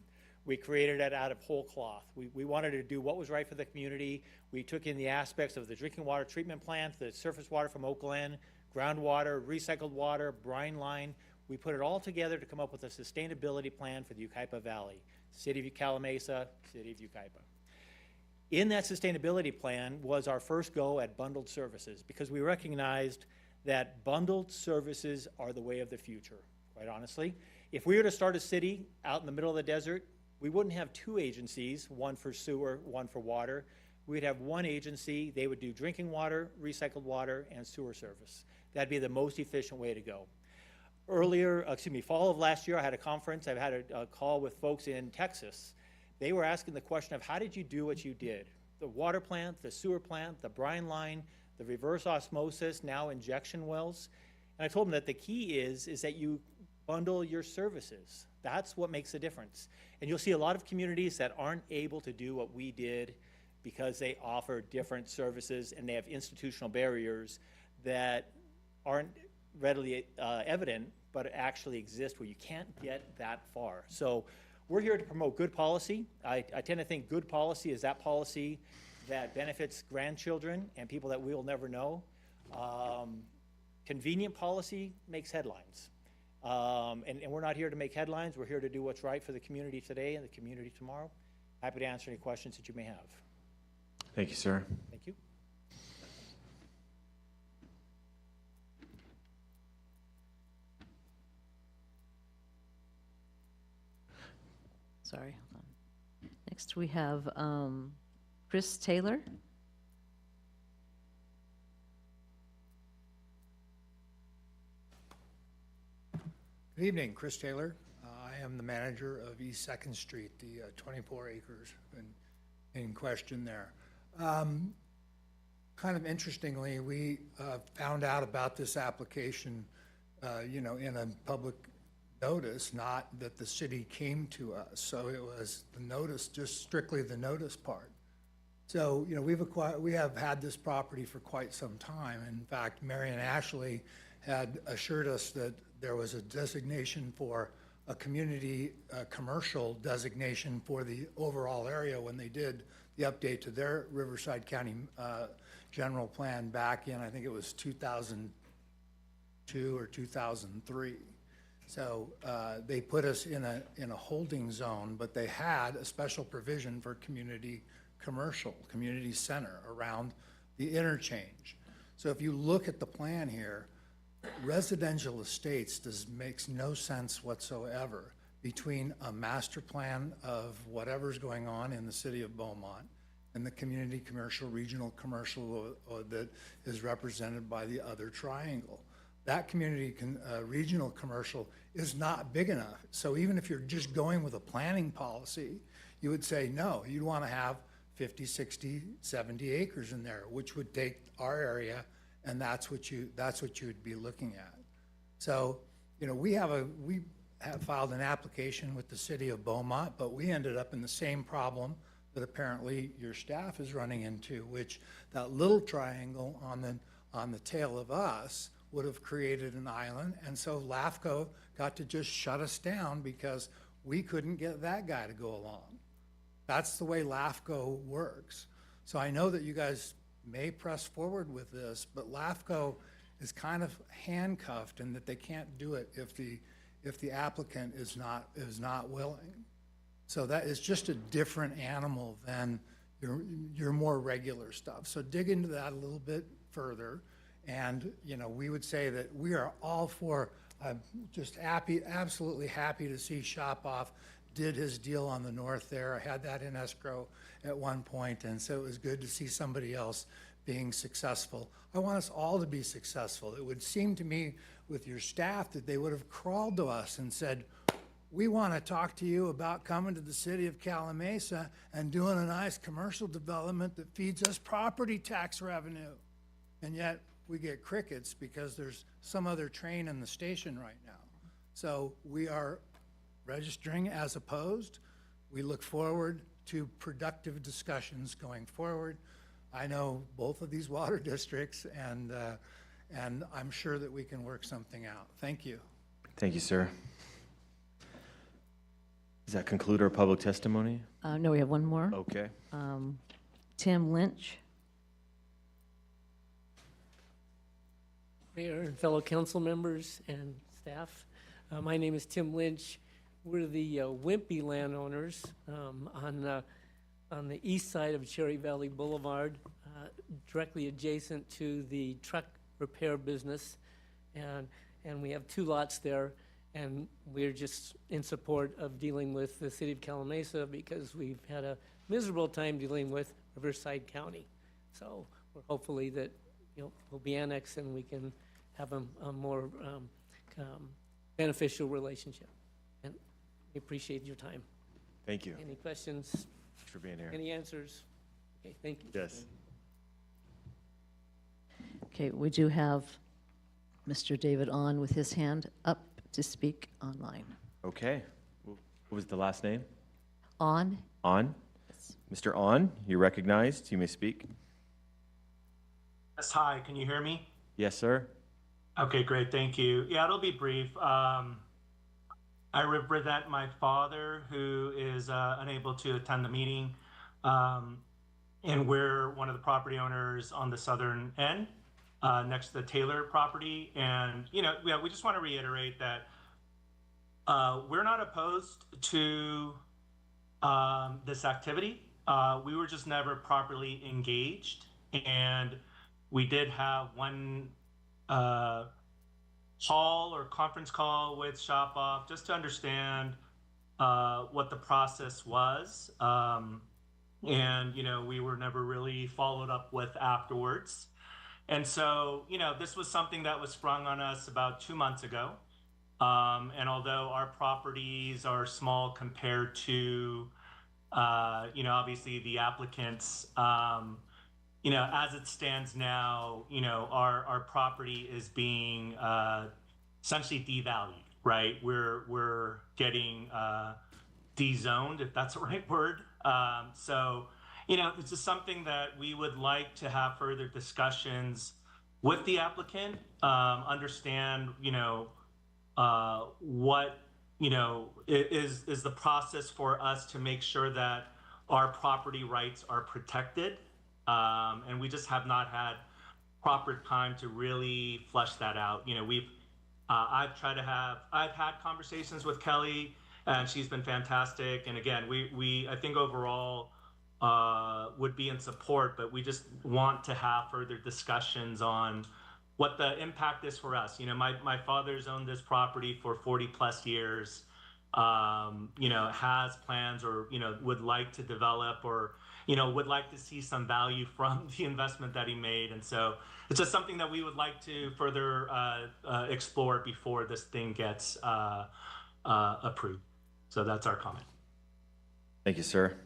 We created it out of whole cloth. We wanted to do what was right for the community. We took in the aspects of the drinking water treatment plant, the surface water from Oakland, groundwater, recycled water, brine line. We put it all together to come up with a sustainability plan for the Yucaipa Valley, City of Calimesa, City of Yucaipa. In that sustainability plan was our first go at bundled services, because we recognized that bundled services are the way of the future, quite honestly. If we were to start a city out in the middle of the desert, we wouldn't have two agencies, one for sewer, one for water. We'd have one agency. They would do drinking water, recycled water, and sewer service. That'd be the most efficient way to go. Fall of last year, I had a conference. I've had a call with folks in Texas. They were asking the question of, how did you do what you did? The water plant, the sewer plant, the brine line, the reverse osmosis, now injection wells. And I told them that the key is that you bundle your services. That's what makes a difference. And you'll see a lot of communities that aren't able to do what we did because they offer different services and they have institutional barriers that aren't readily evident, but actually exist where you can't get that far. So we're here to promote good policy. I tend to think good policy is that policy that benefits grandchildren and people that we'll never know. Convenient policy makes headlines. And we're not here to make headlines. We're here to do what's right for the community today and the community tomorrow. Happy to answer any questions that you may have. Thank you, sir. Thank you. Sorry, hold on. Next we have Chris Taylor. Good evening, Chris Taylor. I am the manager of East 2nd Street, the 24 acres in question there. Kind of interestingly, we found out about this application, in a public notice, not that the city came to us. So it was the notice, just strictly the notice part. So, we have had this property for quite some time. In fact, Marion Ashley had assured us that there was a designation for a community commercial designation for the overall area when they did the update to their Riverside County general plan back in, I think it was 2002 or 2003. So they put us in a holding zone, but they had a special provision for community commercial, community center around the interchange. So if you look at the plan here, residential estates makes no sense whatsoever between a master plan of whatever's going on in the city of Beaumont and the community commercial, regional commercial that is represented by the other triangle. That community regional commercial is not big enough. So even if you're just going with a planning policy, you would say, no, you'd want to have 50, 60, 70 acres in there, which would take our area, and that's what you would be looking at. So, we have filed an application with the city of Beaumont, but we ended up in the same problem that apparently your staff is running into, which that little triangle on the tail of us would have created an island, and so LAFCO got to just shut us down because we couldn't get that guy to go along. That's the way LAFCO works. So I know that you guys may press forward with this, but LAFCO is kind of handcuffed in that they can't do it if the applicant is not willing. So that is just a different animal than your more regular stuff. So dig into that a little bit further, and we would say that we are all for. I'm just absolutely happy to see Shopoff did his deal on the north there. I had that in escrow at one point, and so it was good to see somebody else being successful. I want us all to be successful. It would seem to me with your staff that they would have crawled to us and said, we want to talk to you about coming to the city of Calimesa and doing a nice commercial development that feeds us property tax revenue. And yet we get crickets because there's some other train in the station right now. So we are registering as opposed. We look forward to productive discussions going forward. I know both of these water districts, and I'm sure that we can work something out. Thank you. Thank you, sir. Does that conclude our public testimony? No, we have one more. Okay. Tim Lynch. Mayor and fellow council members and staff. My name is Tim Lynch. We're the Wimpy landowners on the east side of Cherry Valley Boulevard, directly adjacent to the truck repair business. And we have 2 lots there, and we're just in support of dealing with the city of Calimesa because we've had a miserable time dealing with Riverside County. So we're hopefully that we'll be annexed and we can have a more beneficial relationship. And we appreciate your time. Thank you. Any questions? Thanks for being here. Any answers? Okay, thank you. Yes. Okay, we do have Mr. David On with his hand up to speak online. Okay. What was the last name? On. On? Mr. On, you're recognized. You may speak. Yes, hi, can you hear me? Yes, sir. Okay, great, thank you. Yeah, it'll be brief. I represent my father who is unable to attend the meeting. And we're one of the property owners on the southern end, next to the Taylor property. And, we just want to reiterate that we're not opposed to this activity. We were just never properly engaged. And we did have one call or conference call with Shop Off just to understand what the process was. And, we were never really followed up with afterwards. And so, this was something that was sprung on us about 2 months ago. And although our properties are small compared to, obviously the applicants, as it stands now, our property is being essentially devalued, right? We're getting dezoned, if that's the right word. So, it's just something that we would like to have further discussions with the applicant, understand, what, is the process for us to make sure that our property rights are protected. And we just have not had proper time to really flesh that out. I've had conversations with Kelly, and she's been fantastic. And again, I think overall would be in support, but we just want to have further discussions on what the impact is for us. My father's owned this property for 40 plus years, has plans or, would like to develop or, would like to see some value from the investment that he made. And so it's just something that we would like to further explore before this thing gets approved. So that's our comment. Thank you, sir.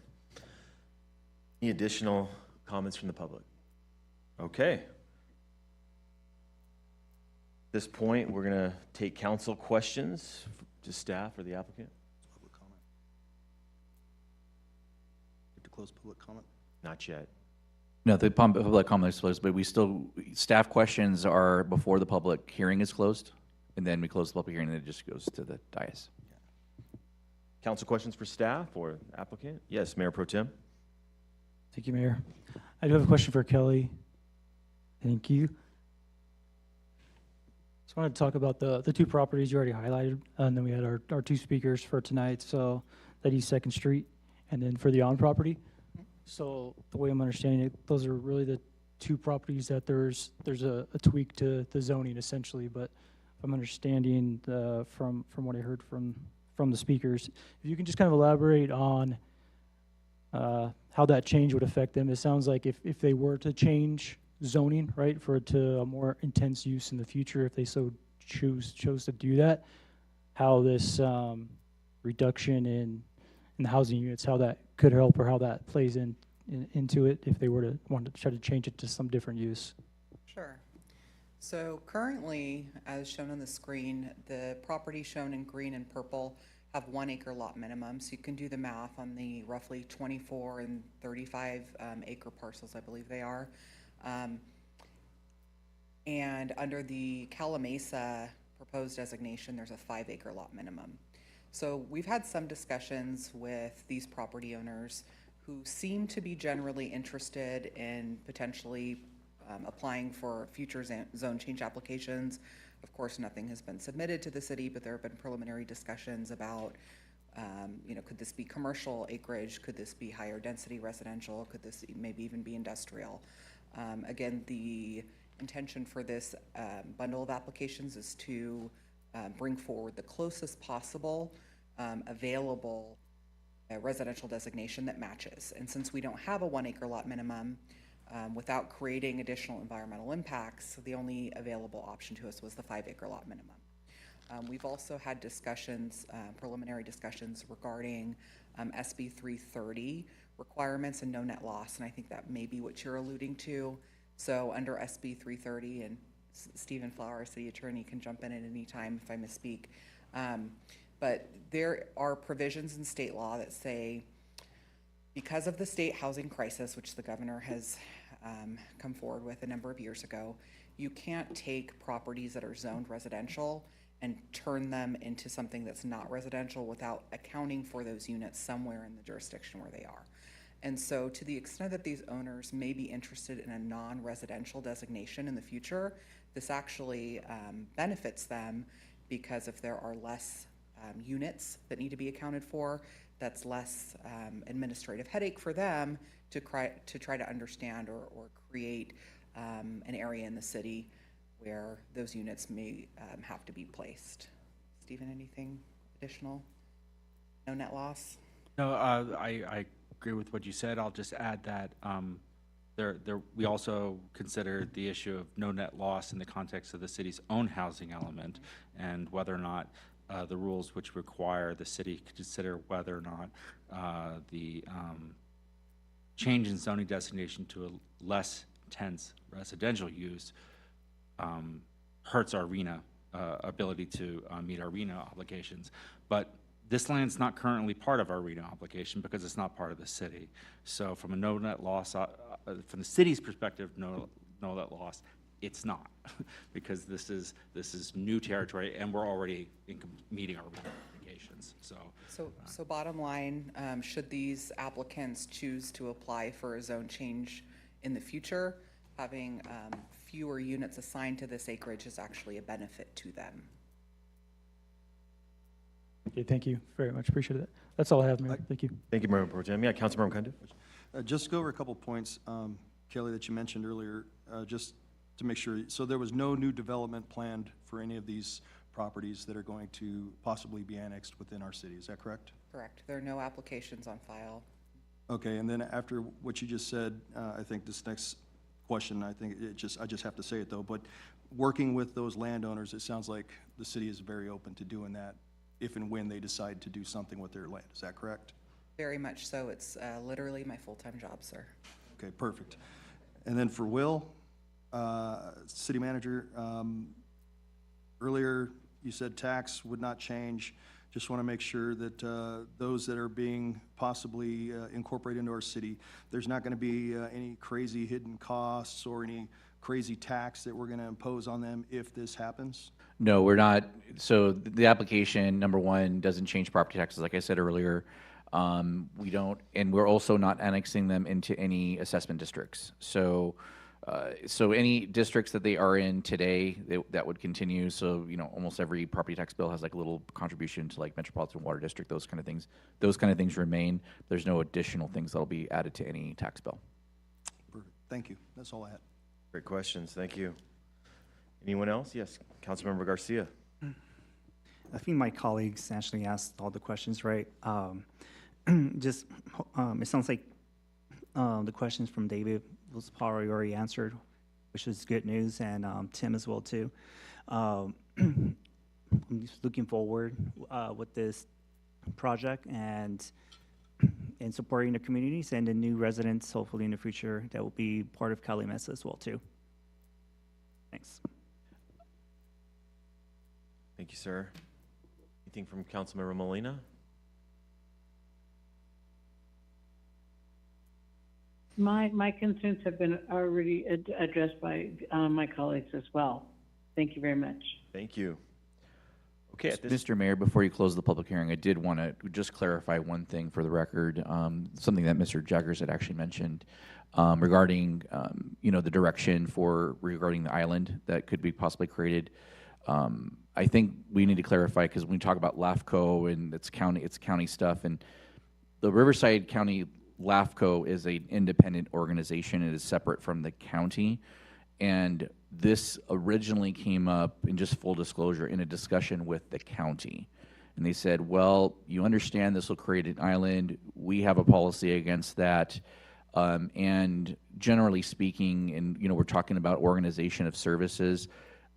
Any additional comments from the public? Okay. At this point, we're going to take council questions to staff or the applicant. Public comment. Get to close public comment. Not yet. No, the public comment is closed, but staff questions are before the public hearing is closed, and then we close the public hearing, and it just goes to the dais. Council questions for staff or applicant? Yes, Mayor Pro Tem. Thank you, Mayor. I do have a question for Kelly. Thank you. So I wanted to talk about the 2 properties you already highlighted, and then we had our 2 speakers for tonight, so that East 2nd Street, and then for the on property. So the way I'm understanding it, those are really the 2 properties that there's a tweak to the zoning essentially, but if I'm understanding from what I heard from the speakers, if you can just kind of elaborate on how that change would affect them. It sounds like if they were to change zoning, right, for it to a more intense use in the future, if they so chose to do that, how this reduction in the housing units, how that could help or how that plays into it if they were to want to try to change it to some different use. Sure. So currently, as shown on the screen, the property shown in green and purple have 1 acre lot minimum. So you can do the math on the roughly 24 and 35 acre parcels, I believe they are. And under the Calimesa proposed designation, there's a 5 acre lot minimum. So we've had some discussions with these property owners who seem to be generally interested in potentially applying for future zone change applications. Of course, nothing has been submitted to the city, but there have been preliminary discussions about, could this be commercial acreage? Could this be higher density residential? Could this maybe even be industrial? Again, the intention for this bundle of applications is to bring forward the closest possible available residential designation that matches. And since we don't have a 1 acre lot minimum, without creating additional environmental impacts, the only available option to us was the 5 acre lot minimum. We've also had discussions, preliminary discussions regarding SB 330 requirements and no net loss, and I think that may be what you're alluding to. So under SB 330, and Stephen Flower, city attorney, can jump in at any time if I misspeak, but there are provisions in state law that say, because of the state housing crisis, which the governor has come forward with a number of years ago, you can't take properties that are zoned residential and turn them into something that's not residential without accounting for those units somewhere in the jurisdiction where they are. And so to the extent that these owners may be interested in a non-residential designation in the future, this actually benefits them, because if there are less units that need to be accounted for, that's less administrative headache for them to try to understand or create an area in the city where those units may have to be placed. Stephen, anything additional? No net loss? No, I agree with what you said. I'll just add that we also considered the issue of no net loss in the context of the city's own housing element, and whether or not the rules which require the city to consider whether or not the change in zoning designation to a less intense residential use hurts our RENA ability to meet our RENA obligations. But this land's not currently part of our RENA obligation because it's not part of the city. So from a no net loss, from the city's perspective, no net loss, it's not, because this is new territory and we're already meeting our RENA obligations. So bottom line, should these applicants choose to apply for a zone change in the future, having fewer units assigned to this acreage is actually a benefit to them. Okay, thank you very much. Appreciate it. That's all I have, Mayor. Thank you. Thank you, Mayor Pro Tem. Yeah, Councilmember Cundiff. Just to go over a couple points, Kelly, that you mentioned earlier, just to make sure. So there was no new development planned for any of these properties that are going to possibly be annexed within our city. Is that correct? Correct. There are no applications on file. Okay, and then after what you just said, I think this next question, I just have to say it though, but working with those landowners, it sounds like the city is very open to doing that if and when they decide to do something with their land. Is that correct? Very much so. It's literally my full-time job, sir. Okay, perfect. And then for Will, city manager, earlier you said tax would not change. Just want to make sure that those that are being possibly incorporated into our city, there's not going to be any crazy hidden costs or any crazy tax that we're going to impose on them if this happens? No, we're not. So the application, number one, doesn't change property taxes, like I said earlier. We don't, and we're also not annexing them into any assessment districts. So any districts that they are in today, that would continue. So, almost every property tax bill has like a little contribution to like Metropolitan Water District, those kind of things. Those kind of things remain. There's no additional things that'll be added to any tax bill. Perfect. Thank you. That's all I had. Great questions. Thank you. Anyone else? Yes, Councilmember Garcia. I think my colleagues actually asked all the questions, right? It sounds like the questions from David was probably already answered, which is good news, and Tim as well too. I'm just looking forward with this project and supporting the communities and the new residents, hopefully in the future, that will be part of Calimesa as well too. Thanks. Thank you, sir. Anything from Councilmember Molina? My concerns have been already addressed by my colleagues as well. Thank you very much. Thank you. Okay, at this Mr. Mayor, before you close the public hearing, I did want to just clarify one thing for the record, something that Mr. Jaggers had actually mentioned regarding, the direction regarding the island that could be possibly created. I think we need to clarify, because when we talk about LAFCO and it's county stuff, and the Riverside County LAFCO is an independent organization. It is separate from the county. And this originally came up, in just full disclosure, in a discussion with the county. And they said, well, you understand this will create an island. We have a policy against that. And generally speaking, and we're talking about organization of services,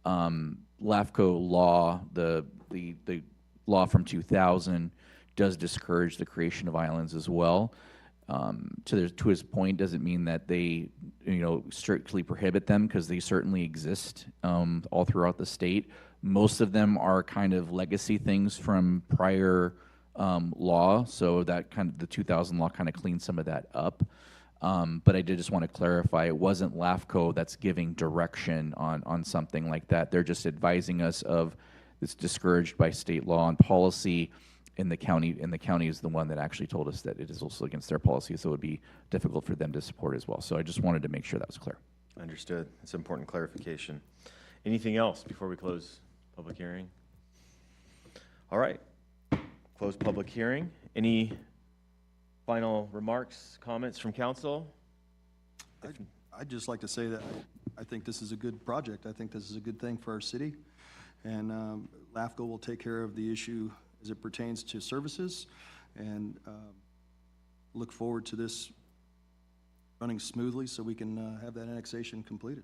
LAFCO law, the law from 2000, does discourage the creation of islands as well. To his point, doesn't mean that they, strictly prohibit them, because they certainly exist all throughout the state. Most of them are kind of legacy things from prior law, so that the 2000 law kind of cleaned some of that up. But I did just want to clarify, it wasn't LAFCO that's giving direction on something like that. They're just advising us of it's discouraged by state law and policy. In the county is the one that actually told us that it is also against their policy, so it would be difficult for them to support as well. So I just wanted to make sure that was clear. Understood. That's important clarification. Anything else before we close public hearing? All right. Close public hearing. Any final remarks, comments from council? I'd just like to say that I think this is a good project. I think this is a good thing for our city. And LAFCO will take care of the issue as it pertains to services, and look forward to this running smoothly so we can have that annexation completed.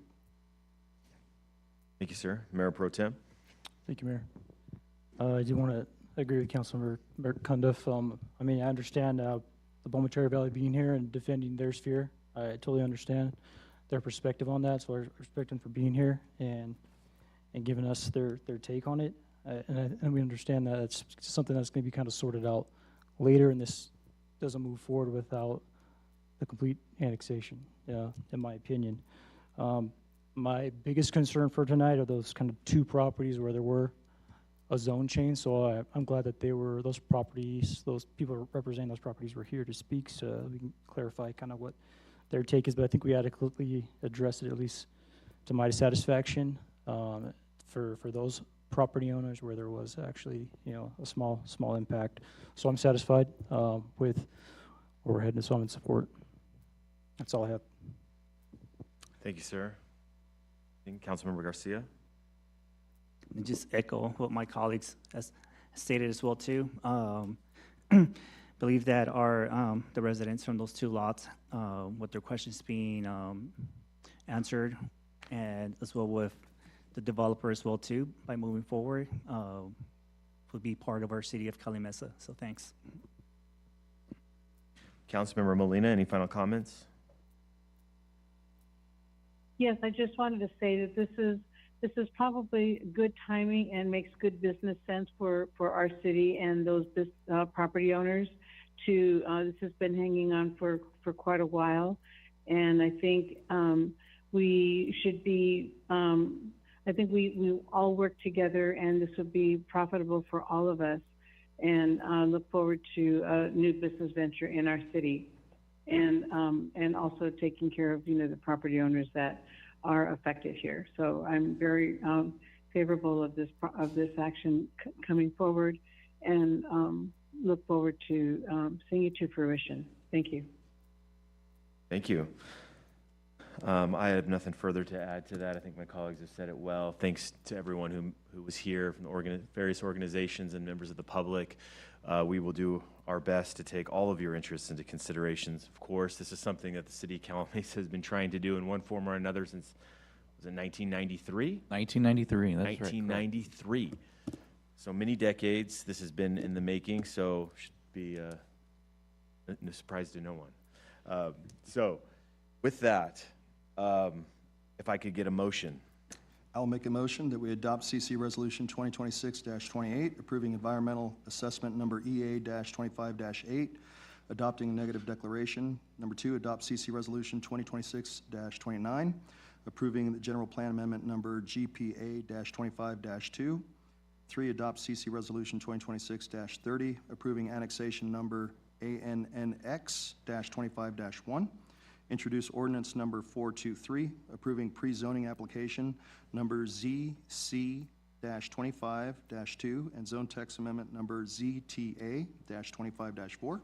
Thank you, sir. Mayor Pro Tem. Thank you, Mayor. I do want to agree with Councilmember Cundiff. I understand the Cherry Valley being here and defending their sphere. I totally understand their perspective on that, so I respect them for being here and giving us their take on it. And we understand that it's something that's going to be kind of sorted out later, and this doesn't move forward without the complete annexation, in my opinion. My biggest concern for tonight are those kind of two properties where there were a zone change, so I'm glad that those people representing those properties were here to speak, so we can clarify kind of what their take is, but I think we adequately addressed it, at least to my satisfaction, for those property owners where there was actually, a small impact. So I'm satisfied with where we're heading, so I'm in support. That's all I have. Thank you, sir. Councilmember Garcia. And just echo what my colleagues has stated as well too. Believe that the residents from those two lots, with their questions being answered, and as well with the developer as well too, by moving forward, will be part of our city of Calimesa. So thanks. Councilmember Molina, any final comments? Yes, I just wanted to say that this is probably good timing and makes good business sense for our city and those property owners. This has been hanging on for quite a while, and I think we should be. I think we all work together, and this will be profitable for all of us. And look forward to a new business venture in our city, and also taking care of the property owners that are affected here. So I'm very favorable of this action coming forward, and look forward to seeing it to fruition. Thank you. Thank you. I have nothing further to add to that. I think my colleagues have said it well. Thanks to everyone who was here from the various organizations and members of the public. We will do our best to take all of your interests into considerations. Of course, this is something that the city of Calimesa has been trying to do in one form or another since, was it 1993? 1993, that's 1993. Right, so many decades this has been in the making, so should be no surprise to no one. So with that, if I could get a motion. I'll make a motion that we adopt CC Resolution 2026-28, approving environmental assessment number EA-25-8, adopting a negative declaration. Number 2, adopt CC Resolution 2026-29, approving the general plan amendment number GPA-25-2. 3, adopt CC Resolution 2026-30, approving annexation number ANNX-25-1. Introduce ordinance number 423, approving pre-zoning application number ZC-25-2 and zone text amendment number ZTA-25-4.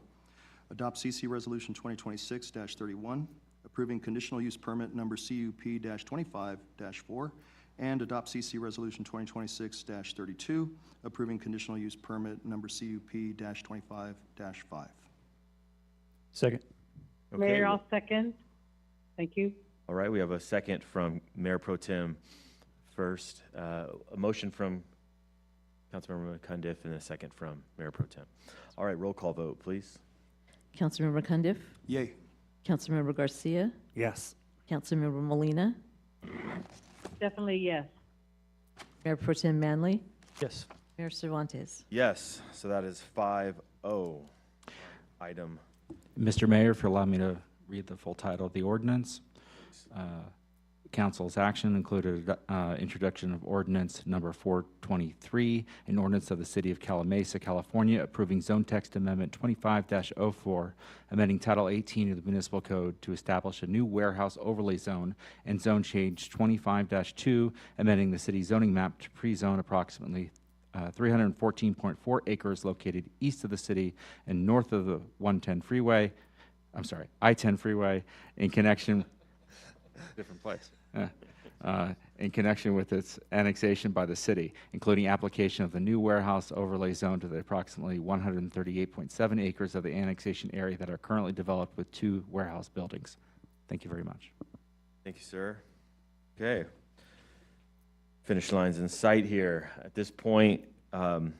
Adopt CC Resolution 2026-31, approving conditional use permit number CUP-25-4, and adopt CC Resolution 2026-32, approving conditional use permit number CUP-25-5. Second. Okay. Mayor, I'll second. Thank you. All right, we have a second from Mayor Pro Tem first. A motion from Councilmember Cundiff and a second from Mayor Pro Tem. All right, roll call vote, please. Councilmember Cundiff? Yay. Councilmember Garcia? Yes. Councilmember Molina? Definitely yes. Mayor Pro Tem Manley? Yes. Mayor Cervantes? Yes, so that is 5-0. Item. Mr. Mayor, if you allow me to read the full title of the ordinance. Council's action included introduction of ordinance number 423, an ordinance of the City of Calimesa, California, approving zone text amendment 25-04, amending Title 18 of the Municipal Code to establish a new warehouse overlay zone, and zone change 25-2, amending the city zoning map to pre-zone approximately 314.4 acres located east of the city and north of the I-10 freeway, in connection, different place, in connection with its annexation by the city, including application of the new warehouse overlay zone to the approximately 138.7 acres of the annexation area that are currently developed with 2 warehouse buildings. Thank you very much. Thank you, sir. Okay. Finish line's in sight here. At this point,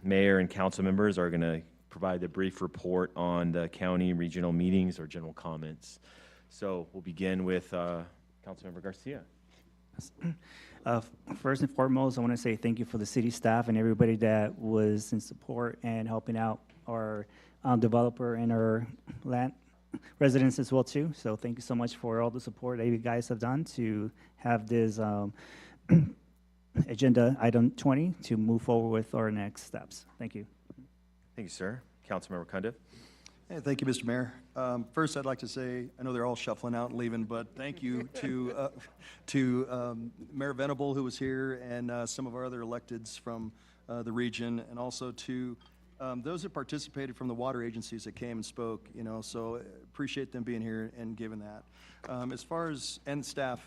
mayor and council members are going to provide a brief report on the county regional meetings or general comments. So we'll begin with Councilmember Garcia. First and foremost, I want to say thank you for the city staff and everybody that was in support and helping out our developer and our land residents as well too. So thank you so much for all the support that you guys have done to have this agenda item 20 to move forward with our next steps. Thank you. Thank you, sir. Councilmember Cundiff. Hey, thank you, Mr. Mayor. First, I'd like to say, I know they're all shuffling out and leaving, but thank you to Mayor Venable, who was here, and some of our other electeds from the region, and also to those that participated from the water agencies that came and spoke, you know, so appreciate them being here and giving that. As far as, and staff,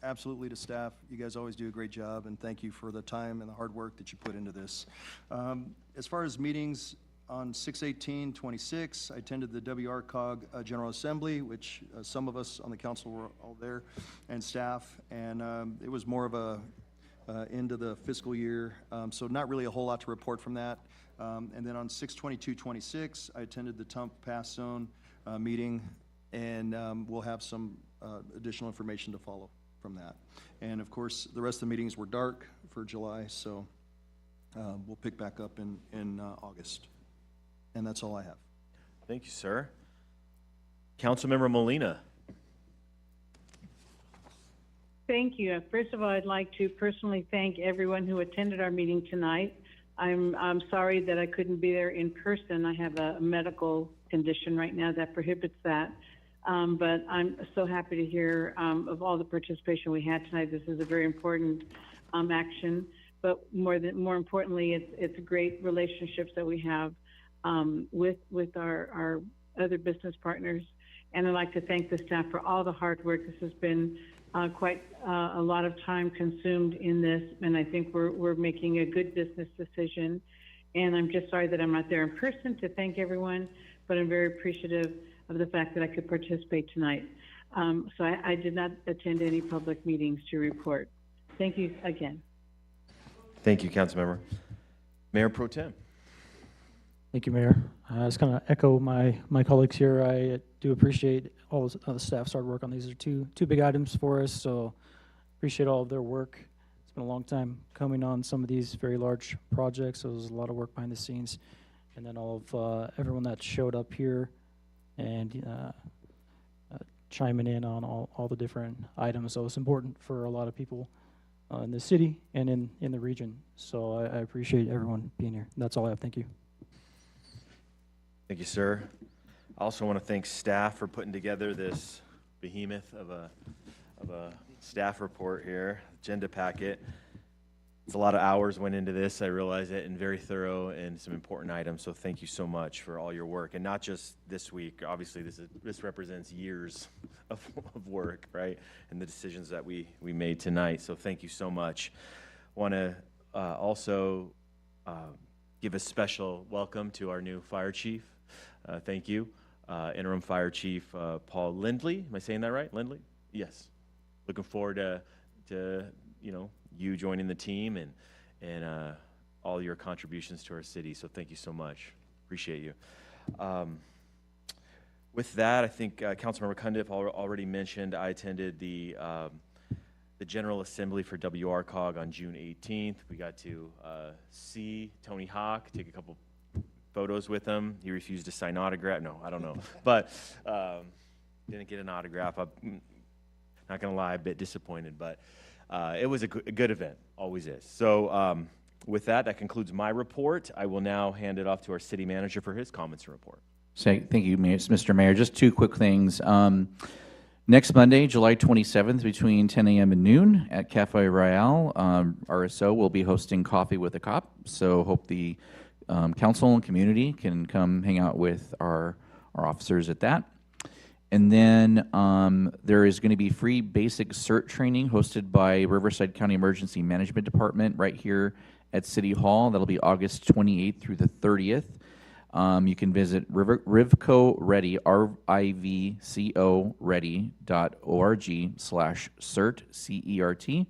absolutely to staff, you guys always do a great job, and thank you for the time and the hard work that you put into this. As far as meetings, on 6/18/26, I attended the WRCOG General Assembly, which some of us on the council were all there, and staff, and it was more of a end of the fiscal year, so not really a whole lot to report from that. And then on 6/22/26, I attended the Tump Pass Zone meeting, and we'll have some additional information to follow from that. And of course, the rest of the meetings were dark for July, so we'll pick back up in August. And that's all I have. Thank you, sir. Councilmember Molina. Thank you. First of all, I'd like to personally thank everyone who attended our meeting tonight. I'm sorry that I couldn't be there in person. I have a medical condition right now that prohibits that. But I'm so happy to hear of all the participation we had tonight. This is a very important action. But more importantly, it's great relationships that we have with our other business partners. And I'd like to thank the staff for all the hard work. This has been quite a lot of time consumed in this, and I think we're making a good business decision. And I'm just sorry that I'm not there in person to thank everyone, but I'm very appreciative of the fact that I could participate tonight. So I did not attend any public meetings to report. Thank you again. Thank you, Councilmember. Mayor Pro Tem. Thank you, Mayor. I just kind of echo my colleagues here. I do appreciate all the staff's hard work on these. Are two big items for us, so appreciate all of their work. been a long time coming on some of these very large projects, so there's a lot of work behind the scenes. And then all of everyone that showed up here and chiming in on all the different items. So it's important for a lot of people in the city and in the region. So I appreciate everyone being here. That's all I have. Thank you. Thank you, sir. I also want to thank staff for putting together this behemoth of a staff report here, agenda packet. It's a lot of hours went into this, I realize it, and very thorough and some important items. So thank you so much for all your work, and not just this week. Obviously, this represents years of work, right? And the decisions that we made tonight. So thank you so much. Want to also give a special welcome to our new fire chief. Thank you, interim fire chief Paul Lindley. Am I saying that right? Lindley? Yes. Looking forward to you joining the team and all your contributions to our city. So thank you so much. Appreciate you. With that, I think Councilmember Cundiff already mentioned I attended the General Assembly for WRCOG on June 18th. We got to see Tony Hawk, take a couple photos with him. He refused to sign autograph. No, I don't know. But didn't get an autograph. I'm not going to lie, a bit disappointed, but it was a good event, always is. So with that concludes my report. I will now hand it off to our city manager for his comments and report. Thank you, Mr. Mayor. Just two quick things. Next Monday, July 27th, between 10 a.m. and noon at Cafe Royale, RSO will be hosting Coffee with a Cop. So hope the council and community can come hang out with our officers at that. And then there is going to be free basic CERT training hosted by Riverside County Emergency Management Department right here at City Hall. That'll be August 28th through the 30th. You can visit Rivco Ready, RIVCO ready.org/CERT, CERT,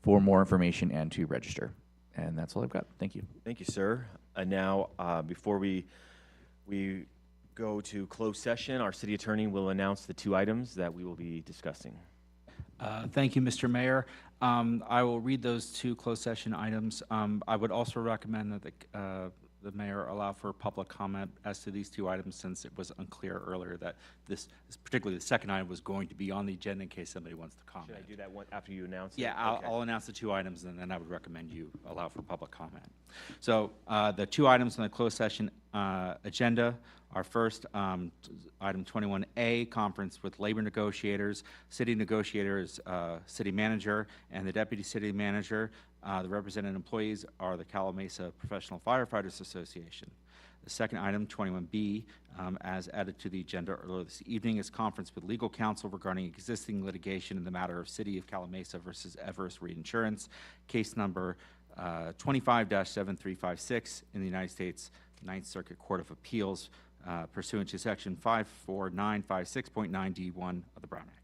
for more information and to register. And that's all I've got. Thank you. Thank you, sir. And now, before we go to closed session, our city attorney will announce the two items that we will be discussing. Thank you, Mr. Mayor. I will read those two closed session items. I would also recommend that the mayor allow for public comment as to these two items, since it was unclear earlier that this particularly the second item was going to be on the agenda in case somebody wants to comment. Should I do that one after you announce it? Yeah, I'll announce the two items, and then I would recommend you allow for public comment. So the two items on the closed session agenda are first, item 21A, conference with labor negotiators, city negotiators, city manager, and the deputy city manager. The represented employees are the Calimesa Professional Firefighters Association. The second item, 21B, as added to the agenda earlier this evening, is conference with legal counsel regarding existing litigation in the matter of City of Calimesa versus Everest Reinsurance, case number 25-7356 in the United States Ninth Circuit Court of Appeals, pursuant to section 54956.9D1 of the Brown Act.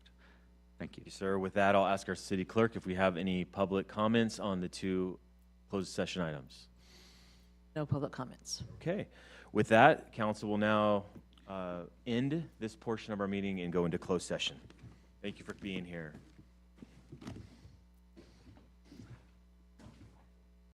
Thank you. Sir, with that, I'll ask our city clerk if we have any public comments on the two closed session items. No public comments. Okay. With that, council will now end this portion of our meeting and go into closed session. Thank you for being here.